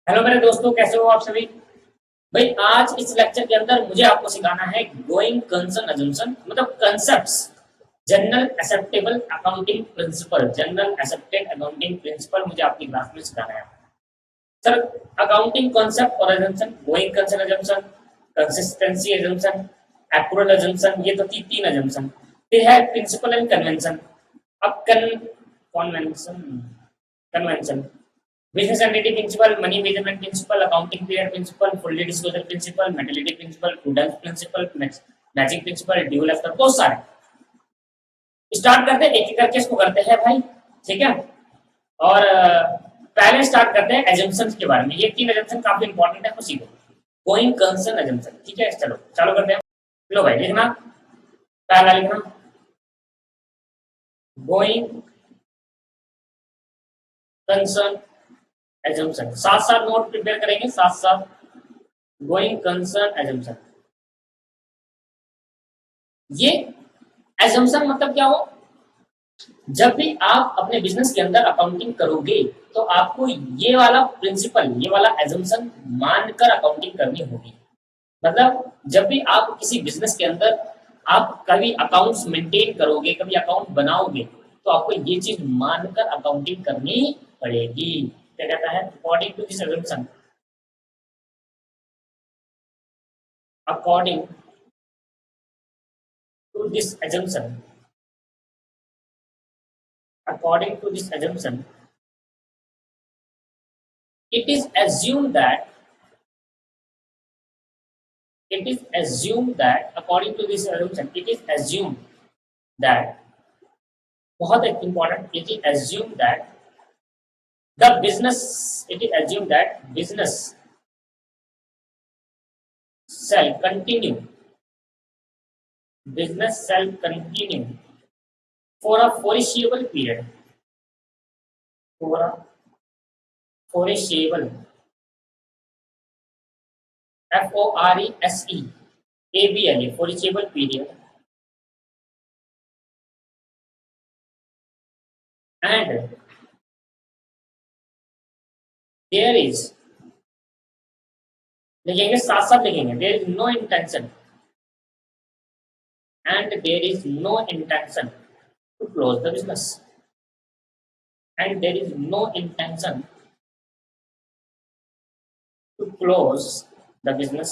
Hello मेरे दोस्तों, कैसे हो आप सभी। भाई आज इस लेक्चर के अंदर मुझे आपको सिखाना है गोइंग कंसर्न अजम्पशन, मतलब concepts, general acceptable accounting principle, general accepted accounting principle मुझे आपकी क्लास में सिखाना है। सर, अकाउंटिंग कॉन्सेप्ट और assumption, going concern assumption, consistency assumption, accurate assumption, ये तो तीन अजम्पशन। फिर है प्रिंसिपल एंड कन्वेंशन। अब convention convention business entity principle, money measurement principle, accounting period principle, fully disclosure principle, materiality principle, prudence principle, matching principle, dual after, बहुत सारे। Start करते हैं, एक एक करके इसको करते हैं भाई, ठीक है। और पहले स्टार्ट करते हैं एजम्पशंस के बारे में। ये तीन एजम्पशन काफी इंपॉर्टेंट है, तो सीखो। गोइंग कंसर्न एजम्पशन, ठीक है। चलो चालू करते हैं। लो भाई, लिखना, पहला लिखना गोइंग कंसर्न एजम्पशन, साथ साथ नोट प्रिपेयर करेंगे, साथ साथ गोइंग कंसर्न एजम्पशन। ये एजम्पशन मतलब क्या हो, जब भी आप अपने बिजनेस के अंदर अकाउंटिंग करोगे तो आपको ये वाला प्रिंसिपल, ये वाला एजम्पशन मानकर अकाउंटिंग करनी होगी। मतलब जब भी आप किसी बिजनेस के अंदर आप कभी अकाउंट्स मेंटेन करोगे, कभी अकाउंट बनाओगे, तो आपको ये चीज मानकर अकाउंटिंग करनी पड़ेगी। क्या कहता है, according to this assumption, according to this assumption, according to this assumption, it is assumed that according to this assumption, it is assumed that, बहुत important, it is assumed that business shall continue for a foreseeable period, for a foreseeable, FORESEABLE, foreseeable period, and there is, लिखेंगे साथ साथ लिखेंगे, there is no intention, and there is no intention to close the business, and there is no intention to close the business,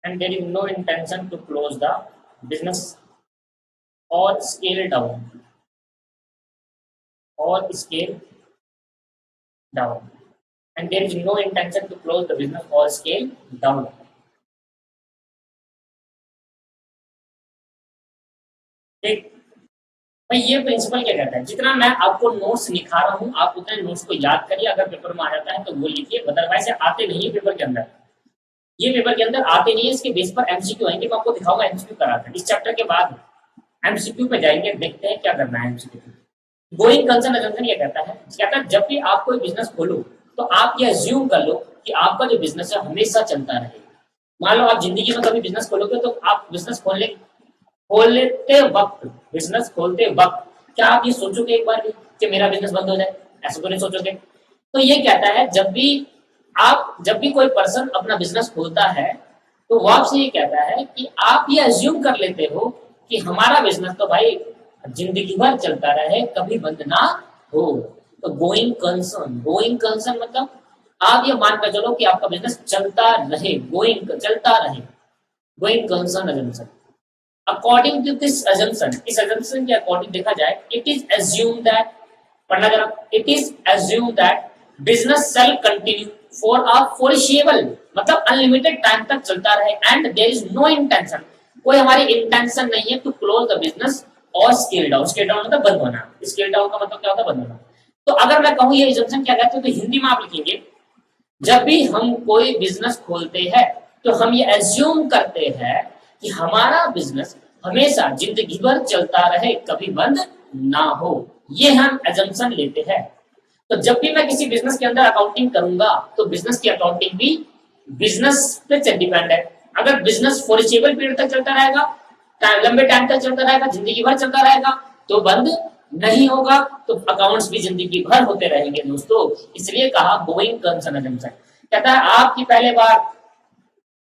and there is no intention to close the business or scale down, and there is no intention to close the business or scale down. ठीक भाई, ये principal क्या कहता है, जितना मैं आपको notes लिखा रहा हूँ आप उतने नोट्स को याद करिए। अगर पेपर में आ जाता है तो वो लिखिए, अदरवाइज से आते नहीं है पेपर के अंदर, ये पेपर के अंदर आते नहीं है। इसके बेस पर एमसीक्यू आएंगे, मैं आपको दिखाऊंगा एमसीक्यू कराकर। इस चैप्टर के बाद एमसीक्यू पे जाएंगे, देखते हैं क्या करना है एमसीक्यू। गोइंग कंसर्न एजम्पशन ये कहता है जब भी आप कोई बिजनेस खोलो तो आप ये अज्यूम कर लो कि आपका जो बिजनेस है हमेशा चलता रहे। मान लो आप जिंदगी में कभी बिजनेस खोलोगे तो आप बिजनेस खोलते वक्त क्या आप ये सोचोगे एक बार भी कि मेरा बिजनेस बंद हो जाए? ऐसा तो नहीं सोचोगे। तो ये कहता है जब भी कोई पर्सन अपना बिजनेस खोलता है तो वो आपसे ये कहता है कि आप ये अज्यूम कर लेते हो कि हमारा बिजनेस तो भाई जिंदगी भर चलता रहे, कभी बंद ना हो। तो गोइंग कंसर्न मतलब आप ये मानकर चलो कि आपका बिजनेस चलता रहे, चलता रहे, going concern assumption. According to this assumption, इस अजम्पशन के अकॉर्डिंग देखा जाए, इट इज एज्यूम दैट, पढ़ना जरा, it is assume that business shall continue for a foreseeable, मतलब अनलिमिटेड टाइम तक चलता रहे, and there is no intention, कोई हमारी इंटेंशन नहीं है टू क्लोज द बिजनेस और स्केल डाउन। स्केल डाउन मतलब बंद होना, स्केल डाउन का मतलब क्या होता है? बंद होना। तो अगर मैं कहूँ ये एजम्पशन क्या कहते हैं तो हिंदी में आप लिखेंगे, जब भी हम कोई बिजनेस खोलते हैं तो हम ये एज्यूम करते हैं कि हमारा बिजनेस हमेशा जिंदगी भर चलता रहे, कभी बंद ना हो, ये हम एजम्पशन लेते हैं। तो जब भी मैं किसी बिजनेस के अंदर अकाउंटिंग करूंगा तो बिजनेस की अकाउंटिंग भी बिजनेस पे डिपेंड है। अगर बिजनेस फोरसेबल पीरियड तक चलता रहेगा, लंबे टाइम तक चलता रहेगा, जिंदगी भर चलता रहेगा, तो बंद नहीं होगा तो अकाउंट्स भी जिंदगी भर होते रहेंगे दोस्तों। इसलिए कहा गोइंग कंसर्न अजम्पशन। कहता है आपकी पहले बार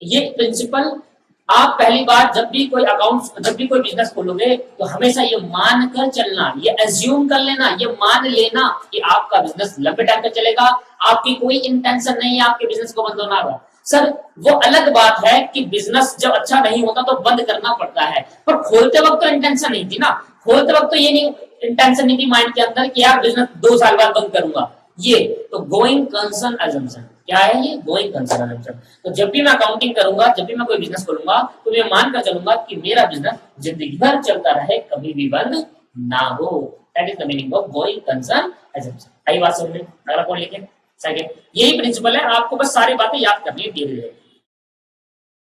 ये प्रिंसिपल, आप पहली बार जब भी कोई अकाउंट, जब भी कोई बिजनेस खोलोगे तो हमेशा ये मान कर चलना, ये एज्यूम कर लेना, ये मान लेना कि आपका बिजनेस लंबे टाइम तक चलेगा। आपकी कोई इंटेंशन नहीं है आपके बिजनेस को बंद होना होगा। सर वो अलग बात है कि बिजनेस जब अच्छा नहीं होता तो बंद करना पड़ता है, पर खोलते वक्त तो इंटेंशन नहीं थी ना। खोलते वक्त तो ये नहीं इंटेंशन नहीं थी माइंड के अंदर कि यार बिजनेस 2 साल बाद बंद करूंगा। ये तो गोइंग कंसर्न अजम्पशन क्या है, ये गोइंग कंसर्न अजम्पशन। तो जब भी मैं अकाउंटिंग करूंगा, जब भी मैं कोई बिजनेस खोलूंगा तो मैं मान कर चलूंगा कि मेरा बिजनेस जिंदगी भर चलता रहे, कभी भी बंद ना हो। That is the meaning of going concern assumption. आई बात समझ में? अगला कौन लिखे? सेकंड, यही प्रिंसिपल है, आपको बस सारी बातें याद करनी है धीरे धीरे।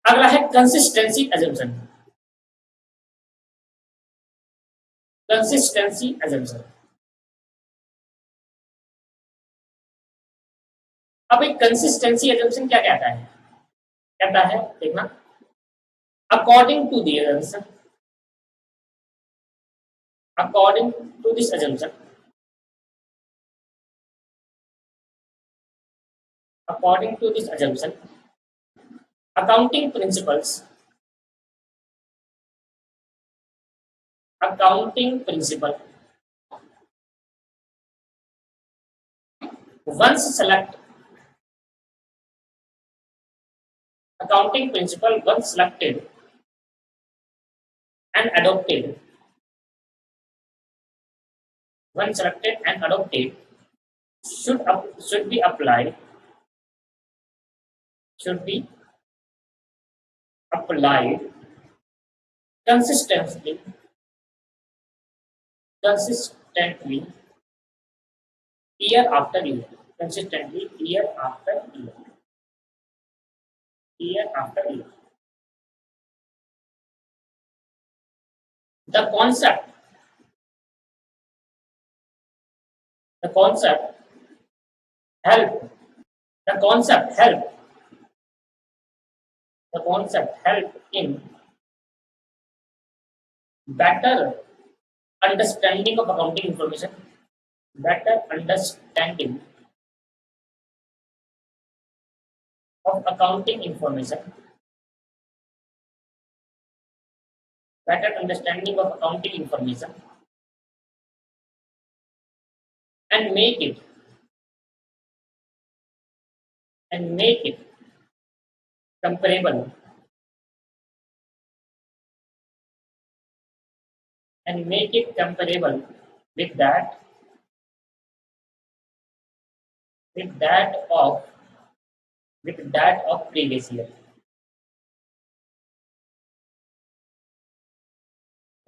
अगला है कंसिस्टेंसी अजम्पशन। Consistency assumption. अब एक कंसिस्टेंसी एजम्पशन क्या कहता है? कहता है देखना, according to the assumption, according to this assumption, according to this assumption, accounting principles, accounting principle once select, accounting principle once selected and adopted, when selected and adopted should be applied, should be applied consistently, consistently year after year, consistently year after year, year after year. The concept, the concept help, the concept help, the concept help in better understanding of accounting information, better understanding of accounting information, better understanding of accounting information, and make it, and make it comparable, and make it comparable with that, with that of, with that of previous year,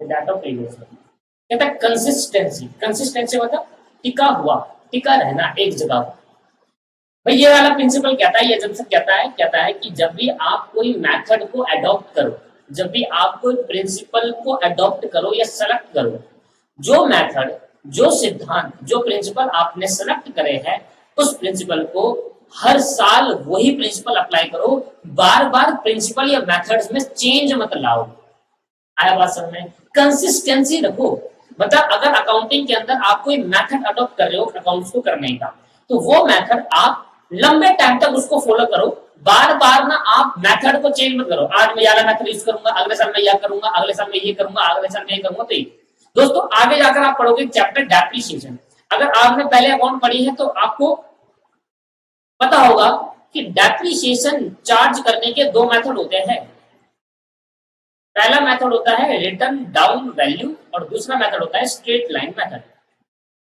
with that of previous year. कहता है consistency, consistency मतलब टिका हुआ, टिका रहना एक जगह पर। भाई ये वाला प्रिंसिपल कहता है, ये एजम्पशन कहता है कि जब भी आप कोई मेथड को अडॉप्ट करो, जब भी आप कोई प्रिंसिपल को अडॉप्ट करो या सेलेक्ट करो, जो मेथड, जो सिद्धांत, जो प्रिंसिपल आपने सेलेक्ट करे हैं, उस प्रिंसिपल को हर साल वही प्रिंसिपल अप्लाई करो। बार बार प्रिंसिपल या मेथड्स में चेंज मत लाओ। आया बात समझ में? कंसिस्टेंसी रखो। मतलब अगर अकाउंटिंग के अंदर आप कोई मेथड अडॉप्ट कर रहे हो अकाउंट्स को करने का, तो वो मेथड आप लंबे टाइम तक उसको फॉलो करो। बार बार ना आप मेथड को चेंज मत करो, आज मैं ये मेथड यूज करूंगा, अगले साल मैं यह करूंगा, अगले साल मैं ये करूंगा, अगले साल मैं ये करूंगा। तो दोस्तों आगे जाकर आप पढ़ोगे चैप्टर डेप्रिसिएशन। अगर आपने पहले अकाउंट पढ़ी है तो आपको पता होगा कि डेप्रिसिएशन चार्ज करने के 2 मेथड होते हैं। पहला मेथड होता है रिटर्न डाउन वैल्यू और दूसरा मेथड होता है स्ट्रेट लाइन मेथड।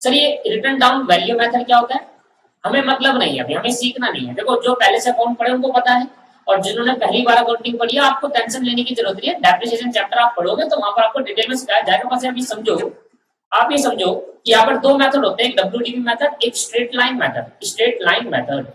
चलिए रिटर्न डाउन वैल्यू मेथड क्या होता है हमें मतलब नहीं है, अभी हमें सीखना नहीं है। देखो जो पहले से अकाउंट पढ़े उनको पता है, और जिन्होंने पहली बार अकाउंटिंग पढ़ी है आपको टेंशन लेने की जरूरत नहीं है। डेप्रिसिएशन चैप्टर आप पढ़ोगे तो वहां पर आपको डिटेल में सिखाया जाएगा। बस अभी समझो, आप ये समझो कि यहाँ पर 2 मेथड होते हैं, एक डब्ल्यूडीवी मेथड, एक straight line method. Straight line method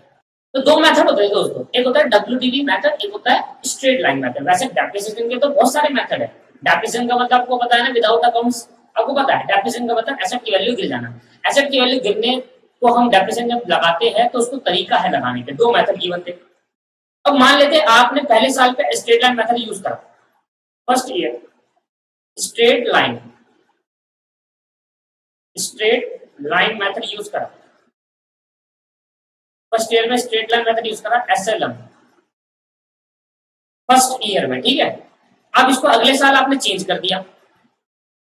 तो 2 मेथड होते हैं दोस्तों, एक होता है डब्ल्यूडीवी मेथड, एक होता है स्ट्रेट लाइन मेथड। वैसे डेप्रिसिएशन के तो बहुत सारे मेथड है। डेप्रिसिएशन का मतलब आपको पता है ना, विदाउट अकाउंट्स आपको पता है। डेप्रिसिएशन का मतलब एसेट की वैल्यू गिर जाना। एसेट की वैल्यू गिरने को हम डेप्रिसिएशन जब लगाते हैं तो उसको तरीका है लगाने के। 2 मेथड गिवन थे। अब मान लेते हैं आपने पहले साल पे स्ट्रेट लाइन मेथड यूज करा, first year straight line straight line method use करा, फर्स्ट ईयर में स्ट्रेट लाइन मेथड यूज करा एसएलएम फर्स्ट ईयर में, ठीक है। अब इसको अगले साल आपने चेंज कर दिया,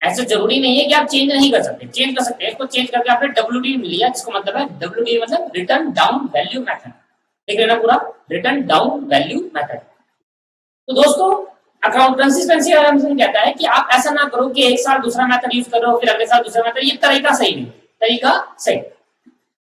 ऐसे जरूरी नहीं है कि आप चेंज नहीं कर सकते, चेंज कर सकते हैं। इसको चेंज करके आपने डब्ल्यूडी लिया, जिसको मतलब है डब्ल्यूडी मतलब रिटर्न डाउन वैल्यू मेथड, देख लेना पूरा, रिटर्न डाउन वैल्यू मेथड। तो दोस्तों अकाउंटेंसी कहता है कि आप ऐसा ना करो कि एक साल दूसरा मेथड यूज कर रहे हो फिर अगले साल दूसरा मेथड, ये तरीका सही नहीं, तरीका सही।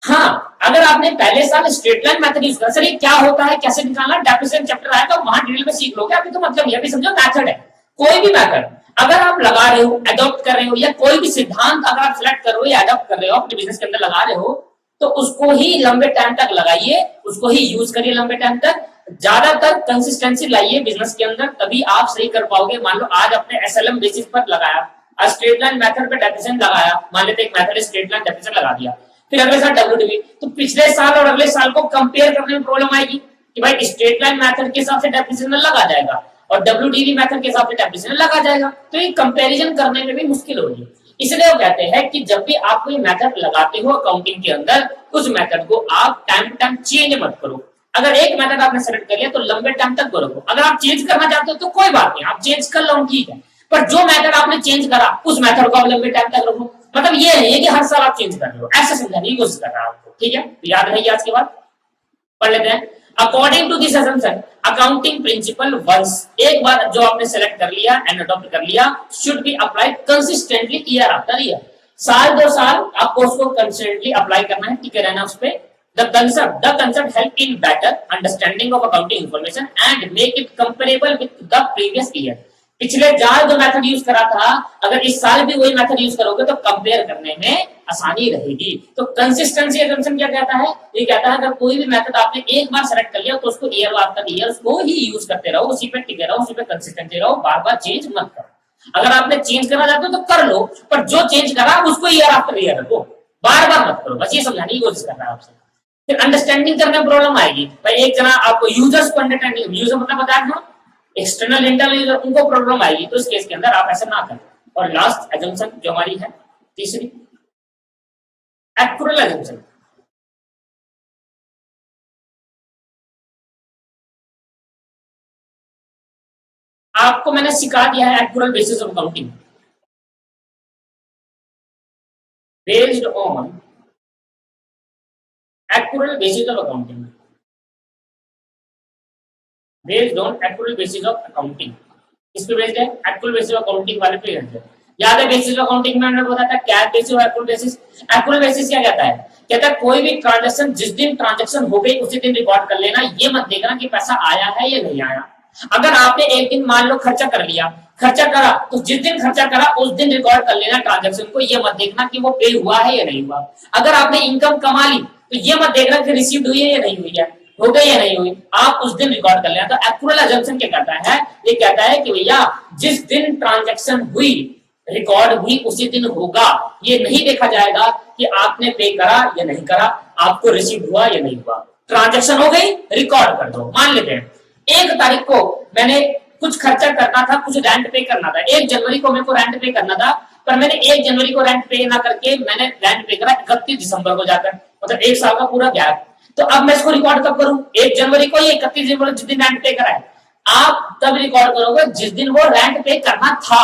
हाँ, अगर आपने पहले साल स्ट्रेट लाइन मेथड यूज करा, सर ये क्या होता है, कैसे निकालना, डेफिनेशन चैप्टर आया तो वहां डिटेल में सीख लोगे, अभी तो मतलब ये भी समझो मेथड है, कोई भी मेथड अगर आप लगा रहे हो, अडॉप्ट कर रहे हो, या कोई भी सिद्धांत अगर आप सिलेक्ट कर रहे हो या अडॉप्ट कर रहे हो अपने बिजनेस के अंदर लगा रहे हो, तो उसको ही लंबे टाइम तक लगाइए, उसको ही यूज करिए लंबे टाइम तक, ज्यादातर कंसिस्टेंसी लाइए बिजनेस के अंदर, तभी आप सही कर पाओगे। मान लो आज अपने एसएलएम बेसिस पर लगाया, आज स्ट्रेट लाइन मेथड पे डेफिनेशन लगाया, मान लेते एक मेथड स्ट्रेट लाइन डेफिनेशन लगा दिया, फिर अगले साल डब्ल्यूडीवी, तो पिछले साल और अगले साल को कंपेयर करने में प्रॉब्लम आएगी कि भाई स्ट्रेट लाइन मेथड के हिसाब से डेफिनेशन लगा जाएगा और डब्ल्यूडीवी मेथड के हिसाब से डेफिनेशन लगा जाएगा, तो ये कंपैरिजन करने में भी मुश्किल होगी। इसलिए वो कहते हैं कि जब भी आप कोई मेथड लगाते हो अकाउंटिंग के अंदर, उस मेथड को आप टाइम टू टाइम चेंज मत करो। अगर एक मेथड आपने सेलेक्ट कर लिया तो लंबे टाइम तक रखो, अगर आप चेंज करना चाहते हो तो कोई बात नहीं, आप चेंज कर लो, ठीक है, पर जो मेथड आपने चेंज करा उस मेथड को आप लंबे टाइम तक रखो। मतलब ये नहीं है कि हर साल आप चेंज कर रहे हो, ऐसा समझाने की कोशिश कर रहा हूं आपको, ठीक है। तो याद रहिए आज के बाद पढ़ लेते हैं। According to this assumption accounting principle once, एक बार जो आपने सेलेक्ट कर लिया एंड अडॉप्ट कर लिया, should be applied consistently year after year, साल दो साल आपको उसको कंसिस्टेंटली अप्लाई करना है, टिके रहना उस पे। The concept help in better understanding of accounting information and make it comparable with the previous year. पिछले साल जो मेथड यूज करा था, अगर इस साल भी वही मेथड यूज करोगे तो कंपेयर करने में आसानी रहेगी। तो कंसिस्टेंसी असम्पशन क्या कहता है, ये कहता है अगर कोई भी मेथड आपने एक बार सेलेक्ट कर लिया तो उसको ईयर आफ्टर ईयर उसको ही यूज करते रहो, उसी पे टिके रहो, उसी पे कंसिस्टेंसी रहो, बार बार चेंज मत करो। अगर आपने चेंज करना चाहते हो तो कर लो, पर जो चेंज करा उसको ईयर आफ्टर ईयर रखो, बार बार मत करो, बस ये समझाने की कोशिश कर रहा है आपसे। फिर अंडरस्टैंडिंग करने में प्रॉब्लम आएगी, भाई एक जना आपको यूजर्स को अंडरस्टैंडिंग, यूजर मतलब बताया ना एक्सटर्नल इंटरनल यूजर, उनको प्रॉब्लम आएगी, तो इस केस के अंदर आप ऐसा ना करें। और लास्ट एजम्पशन जो हमारी है तीसरी, एक्चुअल एजम्पशन। आपको मैंने सिखा दिया है actual basis of accounting, based on actual basis of accounting, based on actual basis of accounting, इस पे बेस्ड है, एक्चुअल बेसिस ऑफ अकाउंटिंग वाले पे बेस्ड है। याद है बेसिस ऑफ अकाउंटिंग में हमने बताया था कैश बेसिस और एक्चुअल बेसिस। एक्चुअल बेसिस क्या कहता है, कहता है कोई भी ट्रांजैक्शन जिस दिन ट्रांजैक्शन हो गई उसी दिन रिकॉर्ड कर लेना, ये मत देखना कि पैसा आया है या नहीं आया। अगर आपने एक दिन मान लो खर्चा कर लिया, खर्चा करा तो जिस दिन खर्चा करा उस दिन रिकॉर्ड कर लेना ट्रांजैक्शन को, ये मत देखना कि वो पे हुआ है या नहीं हुआ। अगर आपने इनकम कमा ली तो ये मत देखना कि रिसीव्ड हुई है या नहीं हुई है, हो गई या नहीं हुई, आप उस दिन रिकॉर्ड कर लेना। तो एक्चुअल अजम्पशन क्या कहता है, ये कहता है कि भैया जिस दिन ट्रांजैक्शन हुई रिकॉर्ड भी उसी दिन होगा, ये नहीं देखा जाएगा कि आपने पे करा या नहीं करा, आपको रिसीव हुआ या नहीं हुआ। ट्रांजैक्शन हो गई रिकॉर्ड कर दो। मान लेते हैं 1 तारीख को मैंने कुछ खर्चा करना था, कुछ रेंट पे करना था, 1 जनवरी को मेरे को रेंट पे करना था, पर मैंने 1 जनवरी को रेंट पे ना करके मैंने रेंट पे करा 31 दिसंबर को जाकर, मतलब 1 साल का पूरा गैप। तो अब मैं इसको रिकॉर्ड कब करूं, 1 जनवरी को या 31 दिसंबर जिस दिन रेंट पे करा है, आप तब रिकॉर्ड करोगे जिस दिन वो रेंट पे करना था।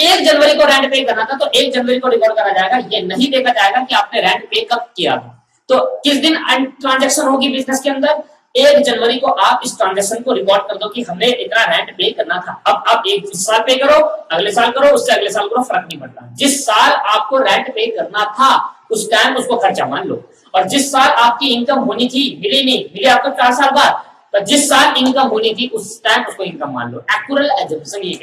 1 जनवरी को रेंट पे करना था तो 1 जनवरी को रिकॉर्ड करा जाएगा, ये नहीं देखा जाएगा कि आपने रेंट पे कब किया था। तो किस दिन ट्रांजैक्शन होगी बिजनेस के अंदर, 1 जनवरी को आप इस ट्रांजैक्शन को रिकॉर्ड कर दो कि हमने इतना रेंट पे करना था। अब आप एक साल पे करो, अगले साल करो, उससे अगले साल करो, फर्क नहीं पड़ता। जिस साल आपको रेंट पे करना था उस टाइम उसको खर्चा मान लो, और जिस साल आपकी इनकम होनी थी मिली नहीं, मिली आपको 4 साल बाद, तो जिस साल इनकम होनी थी उस टाइम उसको इनकम मान लो। एक्चुअल एजम्पशन ये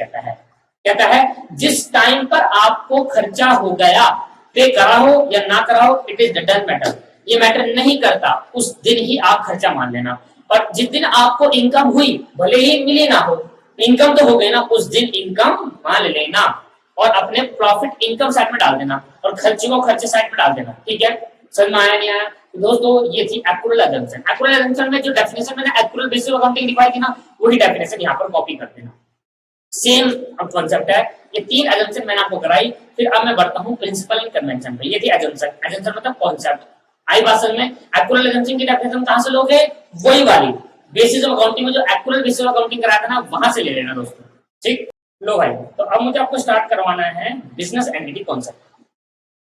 कहता है जिस टाइम पर आपको खर्चा हो गया, पे करा हो या ना करा हो, इट इज डन मैटर, ये मैटर नहीं करता, उस दिन ही आप खर्चा मान लेना। और जिस दिन आपको इनकम हुई, भले ही मिली ना हो, इनकम तो हो गई ना, उस दिन इनकम मान लेना और अपने प्रॉफिट इनकम साइड में डाल देना और खर्चे को खर्चे साइड में डाल देना। ठीक है, समझ में आया नहीं आया? तो दोस्तों ये थी एक्चुअल एजम्पशन। एक्चुअल एजम्पशन में जो डेफिनेशन मैंने एक्चुअल बेसिस ऑफ अकाउंटिंग लिखवाई थी ना, वही डेफिनेशन यहाँ पर कॉपी कर देना। सेम कॉन्सेप्ट है। ये 3 एजम्पशन मैंने आपको कराई, फिर अब मैं बढ़ता हूँ प्रिंसिपल एंड कन्वेंशन पे। ये थी एजम्पशन, एजम्पशन मतलब कॉन्सेप्ट। आई बात समझ में? एक्चुअल एजम्पशन की डेफिनेशन कहां से लोगे? वही वाली बेसिस ऑफ अकाउंटिंग में जो एक्चुअल बेसिस ऑफ अकाउंटिंग कराया था ना, वहां से ले लेना दोस्तों, ठीक। लो भाई, तो अब मुझे आपको स्टार्ट करवाना है बिजनेस एंटिटी कॉन्सेप्ट।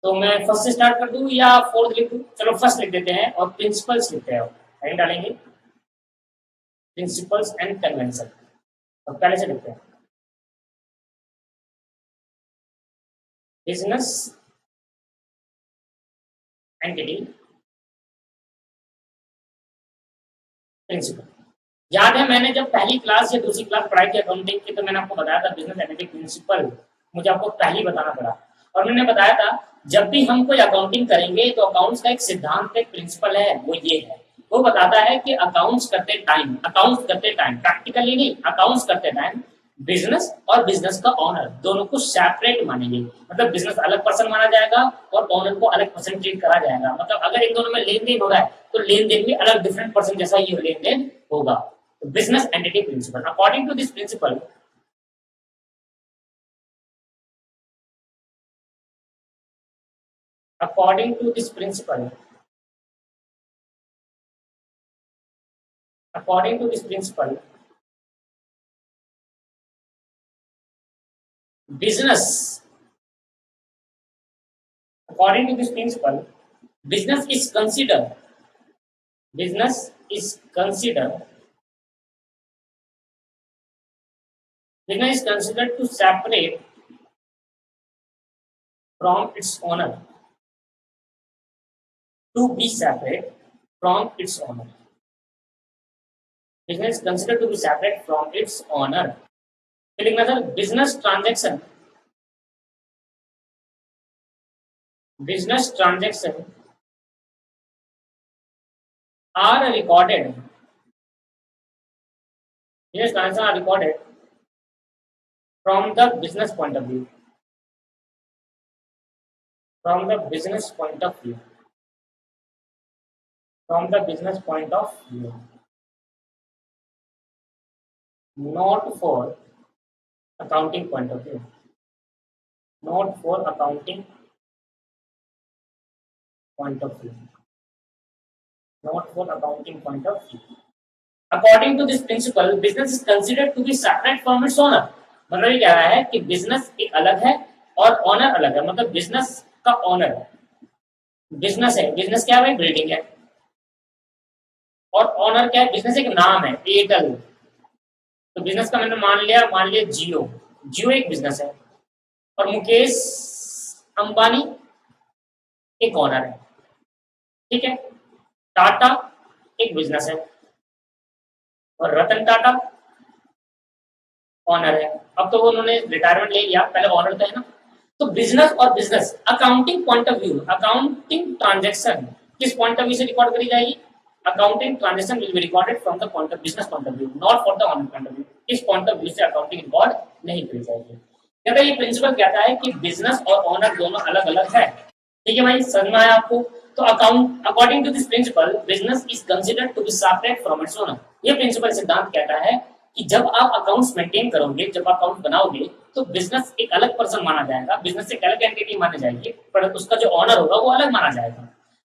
तो मैं फर्स्ट से स्टार्ट कर दूं या फोर्थ लिख दूं? चलो फर्स्ट लिख देते हैं और प्रिंसिपल्स लिखते हैं, हेडिंग डालेंगे प्रिंसिपल्स एंड कन्वेंशन। और पहले से लिखते हैं बिजनेस एंटिटी प्रिंसिपल। याद है मैंने जब पहली क्लास या दूसरी क्लास पढ़ाई थी अकाउंटिंग की, तो मैंने आपको बताया था बिजनेस एंटिटी प्रिंसिपल मुझे आपको पहले बताना पड़ा। और मैंने बताया था जब भी हम कोई अकाउंटिंग करेंगे तो अकाउंट्स का एक सिद्धांत, एक प्रिंसिपल है, वो ये है, वो बताता है कि अकाउंट्स करते टाइम प्रैक्टिकली नहीं, अकाउंट्स करते टाइम बिजनेस और बिजनेस का ऑनर दोनों को सेपरेट मानेंगे। मतलब बिजनेस अलग पर्सन माना जाएगा और ऑनर को अलग पर्सन ट्रीट करा जाएगा। मतलब अगर इन दोनों में लेन देन हो रहा है तो लेन देन भी अलग डिफरेंट पर्सन जैसा ही लेन देन होगा। तो business entity principle, according to this principle according to this principle according to this principle business according to this principle business is considered business is considered business is considered to separate from its owner, to be separate from its owner. Business is considered to be separate from its owner. लिखना sir, business transaction are recorded. Business transactions are recorded from the business point of view. From the business point of view. From the business point of view. Not for accounting point of view. Not for accounting point of view. Not for accounting point of view. According to this principle, business is considered to be separate from its owner. मतलब ये कह रहा है कि business एक अलग है और ऑनर अलग है। मतलब बिजनेस का ऑनर बिजनेस है, बिजनेस क्या है? बिल्डिंग है। और ऑनर क्या है? बिजनेस एक नाम है, एयरटेल। तो बिजनेस का मैंने मान लिया जियो। जियो एक बिजनेस है और मुकेश अंबानी एक ऑनर है, ठीक है। टाटा एक बिजनेस है और रतन टाटा ऑनर है। अब तो उन्होंने रिटायरमेंट ले लिया, पहले ऑनर तो है ना। तो बिजनेस और business accounting point of view, accounting transaction किस पॉइंट ऑफ व्यू से रिकॉर्ड करी जाएगी? Accounting transaction will be recorded from the point of business point of view, not for the owner point of view. इस point of view से accounting record नहीं करी जाएगी। कहता है ये प्रिंसिपल कहता है कि बिजनेस और ऑनर दोनों अलग अलग है। ठीक है भाई, समझ में आया आपको? तो account according to this principle business is considered to be separate from its owner. ये प्रिंसिपल सिद्धांत कहता है कि जब आप अकाउंट्स मेंटेन करोगे, जब आप अकाउंट बनाओगे, तो बिजनेस एक अलग पर्सन माना जाएगा, बिजनेस एक अलग एंटिटी मानी जाएगी, पर उसका जो ऑनर होगा वो अलग माना जाएगा।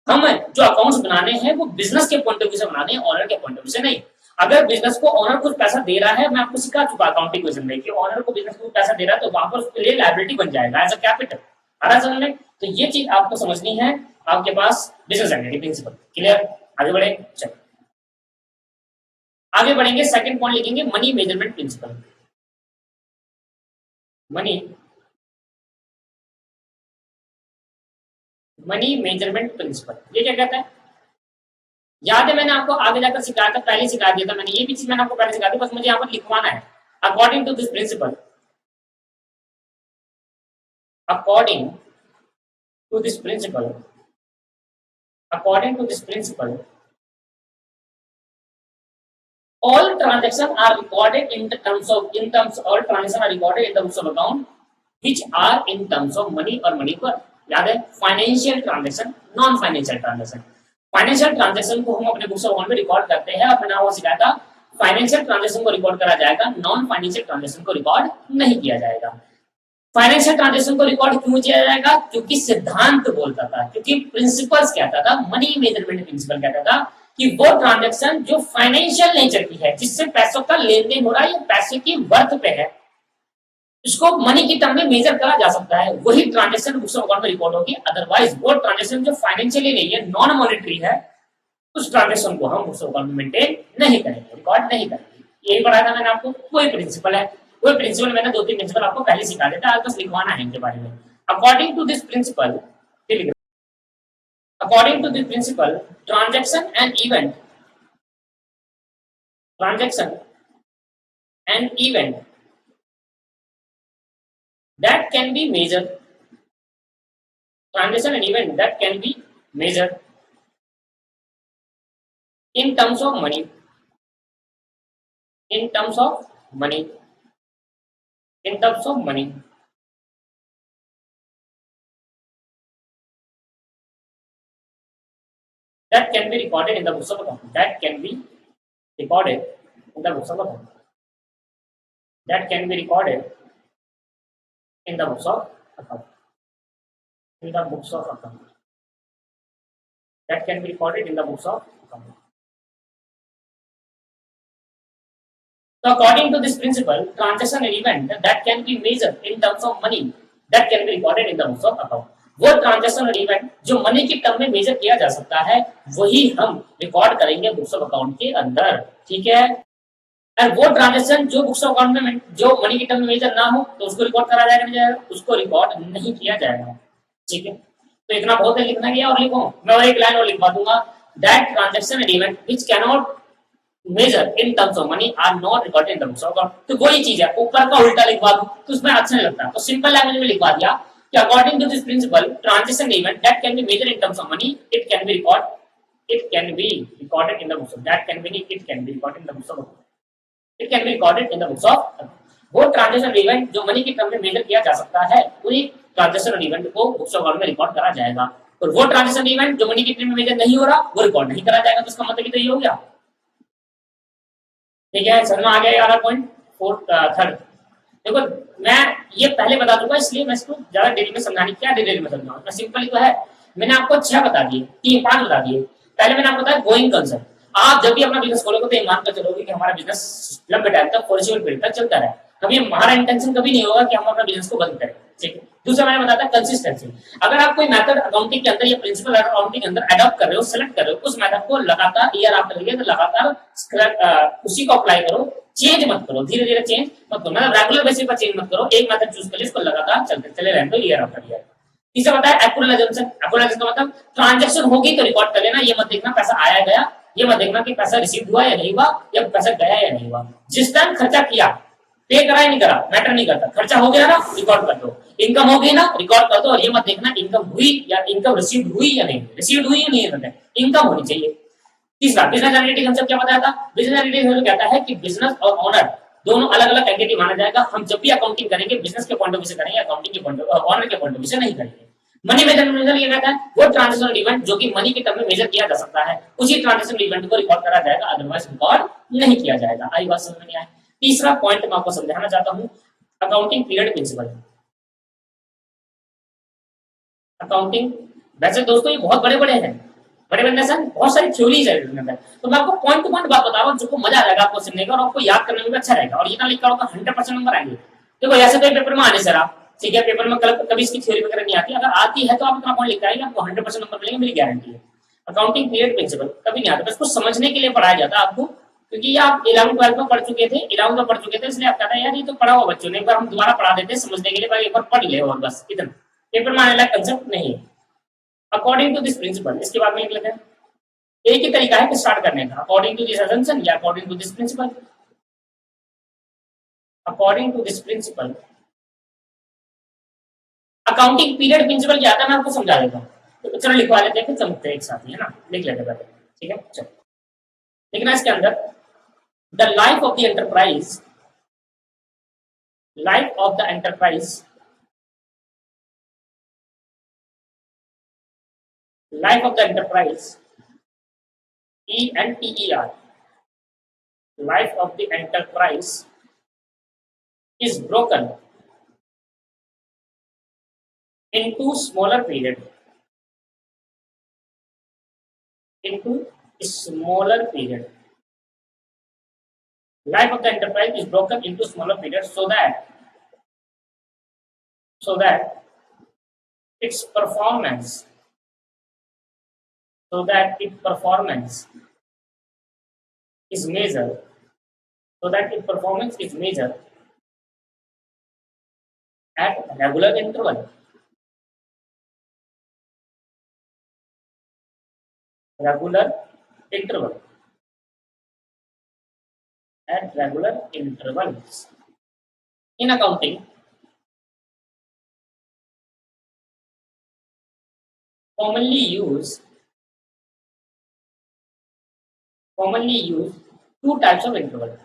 हम जो अकाउंट्स बनाने हैं वो बिजनेस के पॉइंट ऑफ व्यू से बनाने हैं, ऑनर के पॉइंट ऑफ व्यू से नहीं। अगर बिजनेस को ऑनर कुछ पैसा दे रहा है, मैं आपको सिखा चुका अकाउंटिंग क्वेश्चन में कि ऑनर को बिजनेस को पैसा दे रहा है तो वहां पर उसके लिए लायबिलिटी बन जाएगा एज अ कैपिटल। आ रहा समझ में? तो ये चीज आपको समझनी है आपके पास बिजनेस एंटिटी प्रिंसिपल। क्लियर? आगे बढ़े, चलो आगे बढ़ेंगे। सेकंड पॉइंट लिखेंगे money measurement principle. Money measurement principle ये क्या कहता है? याद है मैंने आपको आगे जाकर सिखाया था, पहले सिखा दिया था मैंने, ये भी चीज मैंने आपको पहले सिखा दी, बस मुझे यहाँ पर लिखवाना है। According to this principle, according to this principle, according to this principle all transactions are recorded in terms of all transactions are recorded in terms of account which are in terms of money or money पर। याद है financial transaction, non financial transaction. Financial transaction को हम अपने books of account में record करते हैं और मैंने वो सिखाया था फाइनेंशियल ट्रांजेक्शन को रिकॉर्ड करा जाएगा, नॉन फाइनेंशियल ट्रांजेक्शन को रिकॉर्ड नहीं किया जाएगा। फाइनेंशियल ट्रांजेक्शन को रिकॉर्ड क्यों किया जाएगा? क्योंकि सिद्धांत बोलता था, क्योंकि प्रिंसिपल्स कहता था, मनी मेजरमेंट प्रिंसिपल कहता था कि वो ट्रांजेक्शन जो फाइनेंशियल नेचर की है, जिससे पैसों का लेन देन हो रहा है या पैसे की वर्थ पे है, इसको मनी की टर्म में मेजर करा जा सकता है, वही ट्रांजेक्शन बुक्स ऑफ अकाउंट में रिकॉर्ड होगी। अदरवाइज वो ट्रांजेक्शन जो फाइनेंशियली नहीं है, नॉन मॉनेटरी है, उस ट्रांजेक्शन को हम बुक्स ऑफ अकाउंट में मेंटेन नहीं करेंगे, रिकॉर्ड नहीं करेंगे। यही पढ़ाया था मैंने आपको, वही प्रिंसिपल है। वही प्रिंसिपल मैंने 2-3 प्रिंसिपल आपको पहले सिखा देता, आज बस लिखवाना है इनके बारे में। According to this principle, according to this principle, transaction and event that can be measured, transaction and event that can be measured in terms of money, in terms of money, in terms of money, that can be recorded in the books of account, that can be recorded in the books of account, that can be recorded in the books of account, in the books of account, that can be recorded in the books of account. So according to this principle, transaction and event that can be measured in terms of money, that can be recorded in the books of account. वो transaction और event जो money की term में measure किया जा सकता है, वही हम रिकॉर्ड करेंगे बुक्स ऑफ अकाउंट के अंदर, ठीक है। और वो ट्रांजेक्शन जो बुक्स ऑफ अकाउंट में जो मनी की टर्म में मेजर ना हो, तो उसको रिकॉर्ड करा जाएगा नहीं जाएगा, उसको रिकॉर्ड नहीं किया जाएगा, ठीक है। तो इतना बहुत है लिखना गया, और लिखो मैं और एक लाइन और लिखवा दूंगा, that transaction and event which can not measure in terms of money are not recorded in the books of account. तो वही चीज है, ऊपर का उल्टा लिखवा दूं तो उसमें अच्छा नहीं लगता, तो सिंपल लैंग्वेज में लिखवा दिया कि according to this principle, transaction event that can be measure in terms of money, it can be recorded in the books of, that can be it can be recorded in the books of, it can be recorded in the books of. वो transaction event जो money की term में measure किया जा सकता है, वही transaction event को बुक्स ऑफ अकाउंट में रिकॉर्ड करा जाएगा। और वो ट्रांजेक्शन इवेंट जो मनी की टर्म में मेजर नहीं हो रहा, वो रिकॉर्ड नहीं करा जाएगा। तो इसका मतलब तो ये हो गया, ठीक है। समझ में आ गया वाला पॉइंट। थर्ड देखो, मैं ये पहले बता दूंगा, इसलिए मैं इसको ज्यादा डिटेल में समझाने क्या डिटेल में समझाऊंगा, मैं सिंपल तो है। मैंने आपको 6 बता दिए, 3-5 बता दिए। पहले मैंने आपको बताया गोइंग कंसर्न। आप जब भी अपना बिजनेस खोलोगे तो ये मानकर चलोगे कि हमारा बिजनेस लंबे टाइम तक फॉरचूनल पीरियड तक चलता रहे। कभी हमारा इंटेंशन कभी नहीं होगा कि हम अपना बिजनेस को बंद करें, ठीक है। दूसरा मैंने बताया कंसिस्टेंसी। अगर आप कोई मेथड अकाउंटिंग के अंदर या प्रिंसिपल अकाउंटिंग के अंदर अडॉप्ट कर रहे हो, सेलेक्ट कर रहे हो, उस मेथड को लगातार ईयर आफ्टर ईयर लगातार उसी को अप्लाई करो, चेंज मत करो, धीरे धीरे चेंज मत करो, मतलब रेगुलर बेसिस पर चेंज मत करो। एक मेथड चूज कर लिया, इसको लगातार चले रहने दो ईयर आफ्टर ईयर। तीसरा बताया एक्युरेट का मतलब ट्रांजेक्शन होगी तो रिकॉर्ड कर लेना, ये मत देखना पैसा आया गया, ये मत देखना कि पैसा रिसीव हुआ या नहीं हुआ, या पैसा गया या नहीं हुआ। जिस टाइम खर्चा किया, पे करा या नहीं करा मैटर नहीं करता, खर्चा हो गया ना रिकॉर्ड कर दो, इनकम हो गई ना रिकॉर्ड कर दो। और ये मत देखना इनकम हुई या इनकम रिसीव हुई या नहीं, रिसीव हुई या नहीं, इनकम होनी चाहिए। तीसरा बिजनेस एंटिटी कंसेप्ट क्या बताया था? बिजनेस एंटिटी कंसेप्ट कहता है कि बिजनेस और ओनर दोनों अलग अलग एंटिटी माना जाएगा। हम जब भी अकाउंटिंग करेंगे बिजनेस के पॉइंट ऑफ व्यू से करेंगे, अकाउंटिंग के पॉइंट ऑफ ओनर के पॉइंट ऑफ व्यू से नहीं करेंगे। मनी मेजरमेंट ये कहता है वो ट्रांजेक्शन इवेंट जो कि मनी के टर्म में मेजर किया जा सकता है, उसी ट्रांजेक्शन इवेंट को रिकॉर्ड करा जाएगा, अदरवाइज रिकॉर्ड नहीं किया जाएगा। आई बात समझ में नहीं आए? तीसरा पॉइंट मैं आपको समझाना चाहता हूं, अकाउंटिंग पीरियड प्रिंसिपल। अकाउंटिंग वैसे दोस्तों ये बहुत बड़े बड़े हैं, बड़े बड़े सर बहुत सारी थ्योरीज है इसमें, तो मैं आपको पॉइंट टू पॉइंट बात बता रहा हूँ, जो मजा आएगा आपको सुनने का और आपको याद करने में भी अच्छा रहेगा। और ये ना लिखा होगा 100% नंबर आएंगे। देखो ऐसे तो पेपर में आने सर आप, ठीक है, पेपर में कभी इसकी थ्योरी वगैरह नहीं आती, अगर आती है तो आप इतना पॉइंट लिख आएंगे, आपको 100% नंबर मिलेंगे, मेरी गारंटी है। अकाउंटिंग पीरियड प्रिंसिपल कभी नहीं आता, बस कुछ समझने के लिए पढ़ाया जाता है आपको, क्योंकि आप 11th-12th में पढ़ चुके थे, 11th में पढ़ चुके थे, इसलिए आप कहते हैं यार ये तो पढ़ा हुआ बच्चों ने, एक बार हम दोबारा पढ़ा देते हैं समझने के लिए, भाई एक बार पढ़ ले और बस इतना, पेपर में आने लायक कंसेप्ट नहीं है। अकॉर्डिंग टू दिस प्रिंसिपल, इसके बाद में लिख लेते हैं। एक ही तरीका है स्टार्ट करने का, अकॉर्डिंग टू दिस असम्पशन या according to this principle. According to this principle, accounting period principle क्या आता है मैं आपको समझा देता हूँ, तो चलो लिखवा लेते हैं, फिर समझते हैं एक साथ ही, है ना, लिख लेते हैं पहले, ठीक है। चलो लिखना इसके अंदर, the life of the enterprise, life of the enterprise, life of the enterprise, ENTER, life of the enterprise is broken into smaller period, into smaller period. Life of the enterprise is broken into smaller periods so that its performance its performance is measured at regular interval. Regular interval. At regular intervals. In accounting, commonly use two types of interval.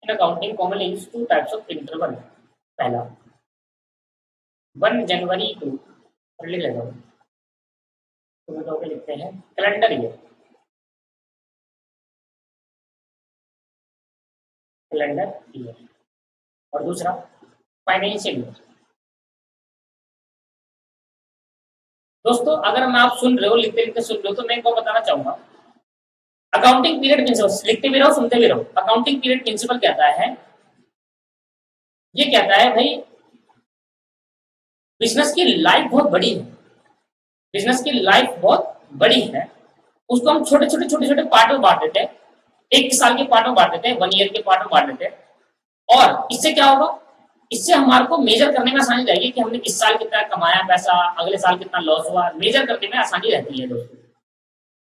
In accounting, commonly use two types of interval. पहला 1 जनवरी to लिख लेता हूँ, तो लिखते हैं calendar year, और दूसरा financial year. दोस्तों अगर मैं आप सुन रहे हो, लिखते लिखते सुन रहे हो, तो मैं इनको बताना चाहूंगा अकाउंटिंग पीरियड प्रिंसिपल, लिखते भी रहो सुनते भी रहो। अकाउंटिंग पीरियड प्रिंसिपल कहता है, ये कहता है भाई बिजनेस की लाइफ बहुत बड़ी है, बिजनेस की लाइफ बहुत बड़ी है, उसको हम छोटे छोटे पार्ट में बांट देते हैं, एक साल के पार्ट में बांट देते हैं, 1 ईयर के पार्ट में बांट देते हैं, और इससे क्या होगा, इससे हमारे को मेजर करने में आसानी रहेगी कि हमने इस साल कितना कमाया पैसा, अगले साल कितना लॉस हुआ, मेजर करने में आसानी रहती है। दोस्तों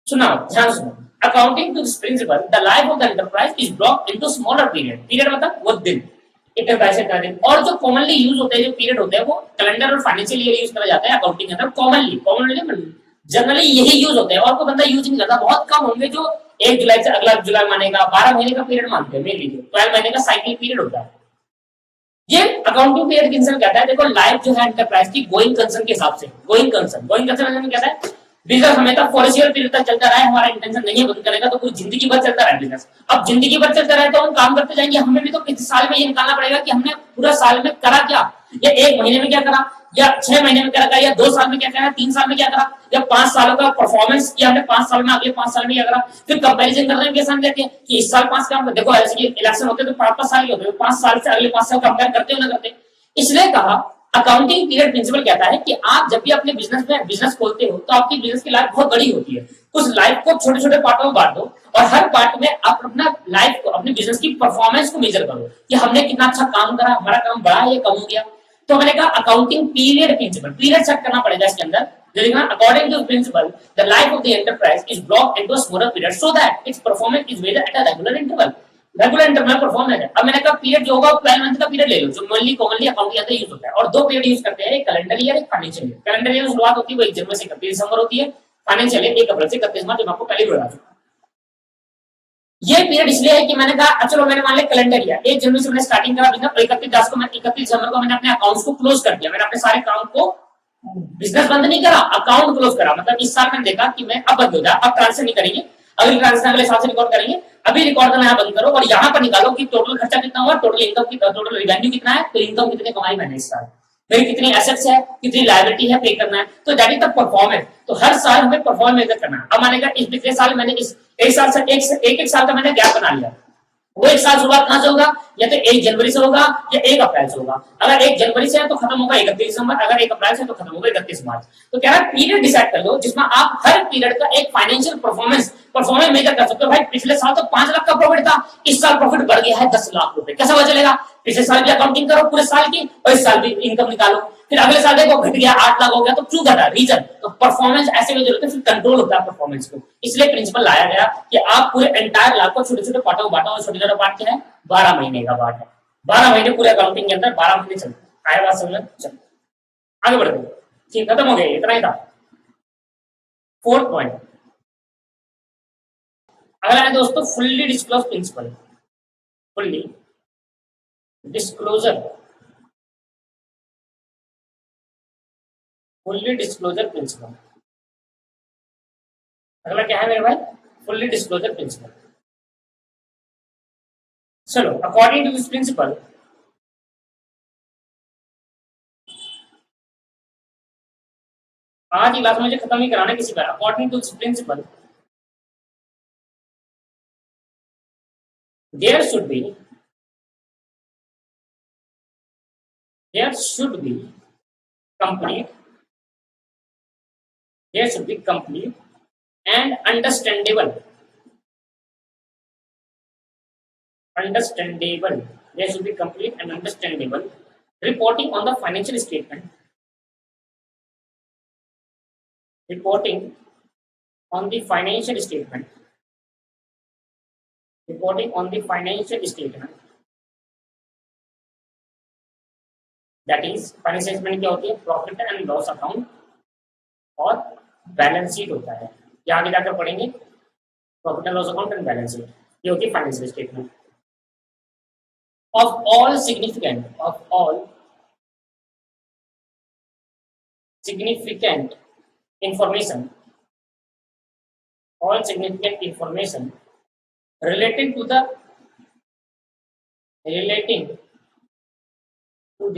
सुना, ध्यान सुनो, accounting to this principle the life of the enterprise is brought into smaller period. Period मतलब वो दिन, इतने पैसे का दिन। और जो कॉमनली यूज होते हैं, जो पीरियड होते हैं, वो कैलेंडर और फाइनेंशियल ईयर यूज करा जाता है अकाउंटिंग के अंदर। कॉमनली जनरली यही यूज होते हैं, और कोई बंदा यूज नहीं करता। बहुत कम होंगे जो 1 जुलाई से अगला जुलाई मानेगा, 12 महीने का पीरियड मानते हैं, 12 महीने का साइकिल पीरियड होता है। ये अकाउंटिंग पीरियड कंसर्न कहता है, देखो लाइफ जो है एंटरप्राइज की गोइंग कंसर्न के हिसाब से, गोइंग कंसर्न कहता है बिजनेस हमें तक फॉरेसियर पीरियड तक चलता रहा है, हमारा इंटेंशन नहीं है बंद करेगा, तो पूरी जिंदगी भर चलता रहा बिजनेस। अब जिंदगी भर चलता रहे तो हम काम करते जाएंगे, हमें भी तो किसी साल में ये निकालना पड़ेगा कि हमने पूरा साल में करा क्या, या 1 महीने में क्या करा, या 6 महीने में क्या करा, या 2 साल में क्या करा, 3 साल में क्या करा, या 5 सालों का परफॉर्मेंस किया हमने 5 साल में, अगले 5 साल में क्या करा। फिर कंपैरिजन करने में कैसा देते हैं कि इस साल 5 काम, देखो ऐसे कि इलेक्शन होते तो 5 साल के होते, 5 साल से अगले 5 साल कंपेयर करते हो ना करते। इसलिए कहा अकाउंटिंग पीरियड प्रिंसिपल कहता है कि आप जब भी अपने बिजनेस में बिजनेस खोलते हो, तो आपकी बिजनेस की लाइफ बहुत बड़ी होती है। उस लाइफ को छोटे छोटे पार्टों में बांट दो, और हर पार्ट में आप अपना लाइफ को, अपने बिजनेस की परफॉर्मेंस को मेजर करो कि हमने कितना अच्छा काम करा, हमारा काम बढ़ा या कम हो गया। तो मैंने कहा accounting period principle, period set करना पड़ेगा इसके अंदर। According to principle the life of the enterprise is blocked into smaller period so that its performance is measured at a regular interval. Regular interval performance है। अब मैंने कहा period जो होगा 12 मंथ का पीरियड ले लो, जो कॉमनली अकाउंटिंग अंदर यूज होता है, और 2 पीरियड यूज करते हैं, एक कैलेंडर ईयर, एक फाइनेंशियल ईयर। कैलेंडर ईयर शुरुआत होती है वो 1 जनवरी से 31 दिसंबर होती है, फाइनेंशियल ईयर 1 अप्रैल से 31 मार्च, जो आपको पहले बता चुका। ये पीरियड इसलिए है कि मैंने कहा चलो मैंने मान लिया कैलेंडर ईयर 1 जनवरी से मैंने स्टार्टिंग करा बिजनेस, 31 को मैं 31 दिसंबर को मैंने अपने अकाउंट्स को क्लोज कर दिया, मैंने अपने सारे अकाउंट को, बिजनेस बंद नहीं करा, अकाउंट क्लोज करा। मतलब इस साल मैंने देखा कि मैं अब बंद हो जाए, अब ट्रांसफर नहीं करेंगे, अगली ट्रांजेक्शन अगले साल से रिकॉर्ड करेंगे, अभी रिकॉर्ड करना यहाँ बंद करो, और यहाँ पर निकालो कि टोटल खर्चा कितना हुआ, टोटल इनकम कितना, टोटल रिवेन्यू कितना है, तो इनकम कितनी कमाई मैंने इस साल, मेरी कितनी एसेट्स है, कितनी लायबिलिटी है, पे करना है। तो दैट इज द परफॉर्मेंस। तो हर साल हमें परफॉर्मेंस मेजर करना है। अब मानेगा इस पिछले साल मैंने इस एक साल से एक साल का मैंने गैप बना लिया, वो एक साल शुरुआत कहां से होगा, या तो 1 जनवरी से होगा या 1 अप्रैल से होगा। अगर 1 जनवरी से है तो खत्म होगा 31 दिसंबर, अगर 1 अप्रैल से तो खत्म होगा 31 मार्च। तो कह रहा है पीरियड डिसाइड कर लो जिसमें आप हर पीरियड का एक फाइनेंशियल परफॉर्मेंस मेजर कर सकते हो। भाई पिछले साल तो 5 लाख का प्रॉफिट था, इस साल प्रॉफिट बढ़ गया है 10 लाख रुपए, कैसा पता चलेगा? पिछले साल की अकाउंटिंग करो पूरे साल की, और इस साल भी इनकम निकालो, फिर अगले साल देखो घट गया 8 लाख हो गया, तो क्यों घटा, रीजन। तो परफॉर्मेंस ऐसे मेजर होते हैं, फिर कंट्रोल होता है परफॉर्मेंस को। इसलिए प्रिंसिपल लाया गया कि आप पूरे एंटायर लाख को छोटे छोटे पार्टों में बांटो, और छोटे छोटे पार्ट क्या है, 12 महीने का पार्ट है। 12 महीने पूरे अकाउंटिंग के अंदर 12 महीने चलते हैं। आया बात समझ? चलो आगे बढ़ते हैं। ठीक, खत्म हो गया, इतना ही था। 4th पॉइंट अगला है दोस्तों fully disclose principle. Fully disclosure, fully disclosure principle. अगला क्या है मेरे भाई? Fully disclosure principle. चलो, अकॉर्डिंग टू दिस प्रिंसिपल आज की क्लास में मुझे खत्म ही कराना किसी पर। According to this principle there should be complete there should be complete and understandable there should be complete and understandable reporting on the financial statement reporting on the financial statement reporting on the financial statement that is financial statement क्या होती है, profit and loss account और balance sheet होता है। ये आगे जाकर पढ़ेंगे, profit and loss account and balance sheet ये होती है financial statement. of all significant information relating to the relating to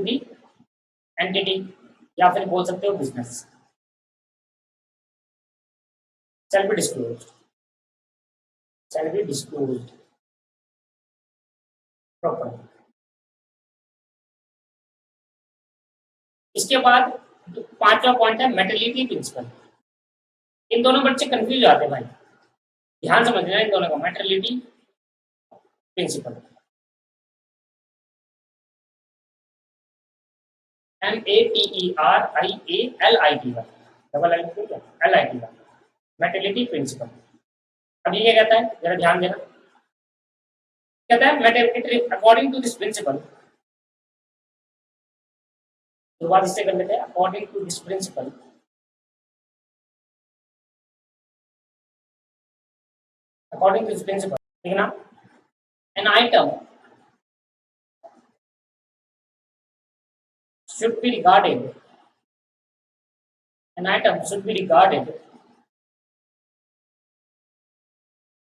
the entity या फिर बोल सकते हो business shall be disclosed properly। इसके बाद पांचवा पॉइंट है मेटेरियलिटी प्रिंसिपल। इन दोनों बच्चे कंफ्यूज आते हैं भाई, ध्यान समझना इन दोनों का। मेटेरियलिटी प्रिंसिपल MEATERIALIT का डबल आई LIT का मेटेरियलिटी प्रिंसिपल। अब ये क्या कहता है, जरा ध्यान देना। कहता है materiality according to this principle, शुरुआत इससे कर लेते हैं। अकॉर्डिंग टू दिस प्रिंसिपल देखना, an item should be regarded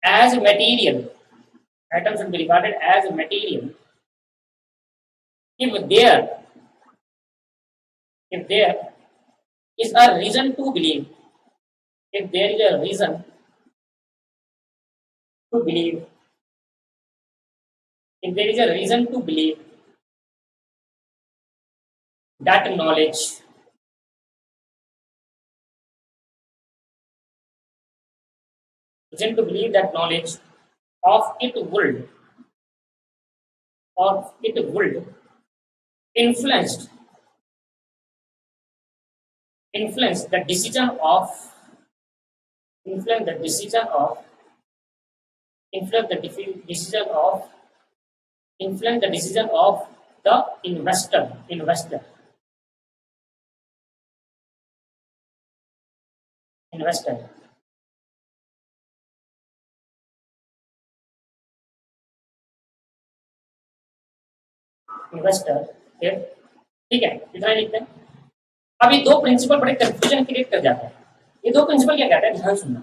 as material if there is a reason to believe that knowledge of it would influence the decision of the investor ठीक है, इतना लिखते हैं। अब ये दो प्रिंसिपल बड़े कंफ्यूजन क्रिएट कर जाते हैं। ये दो प्रिंसिपल क्या कहते हैं, ध्यान सुनना।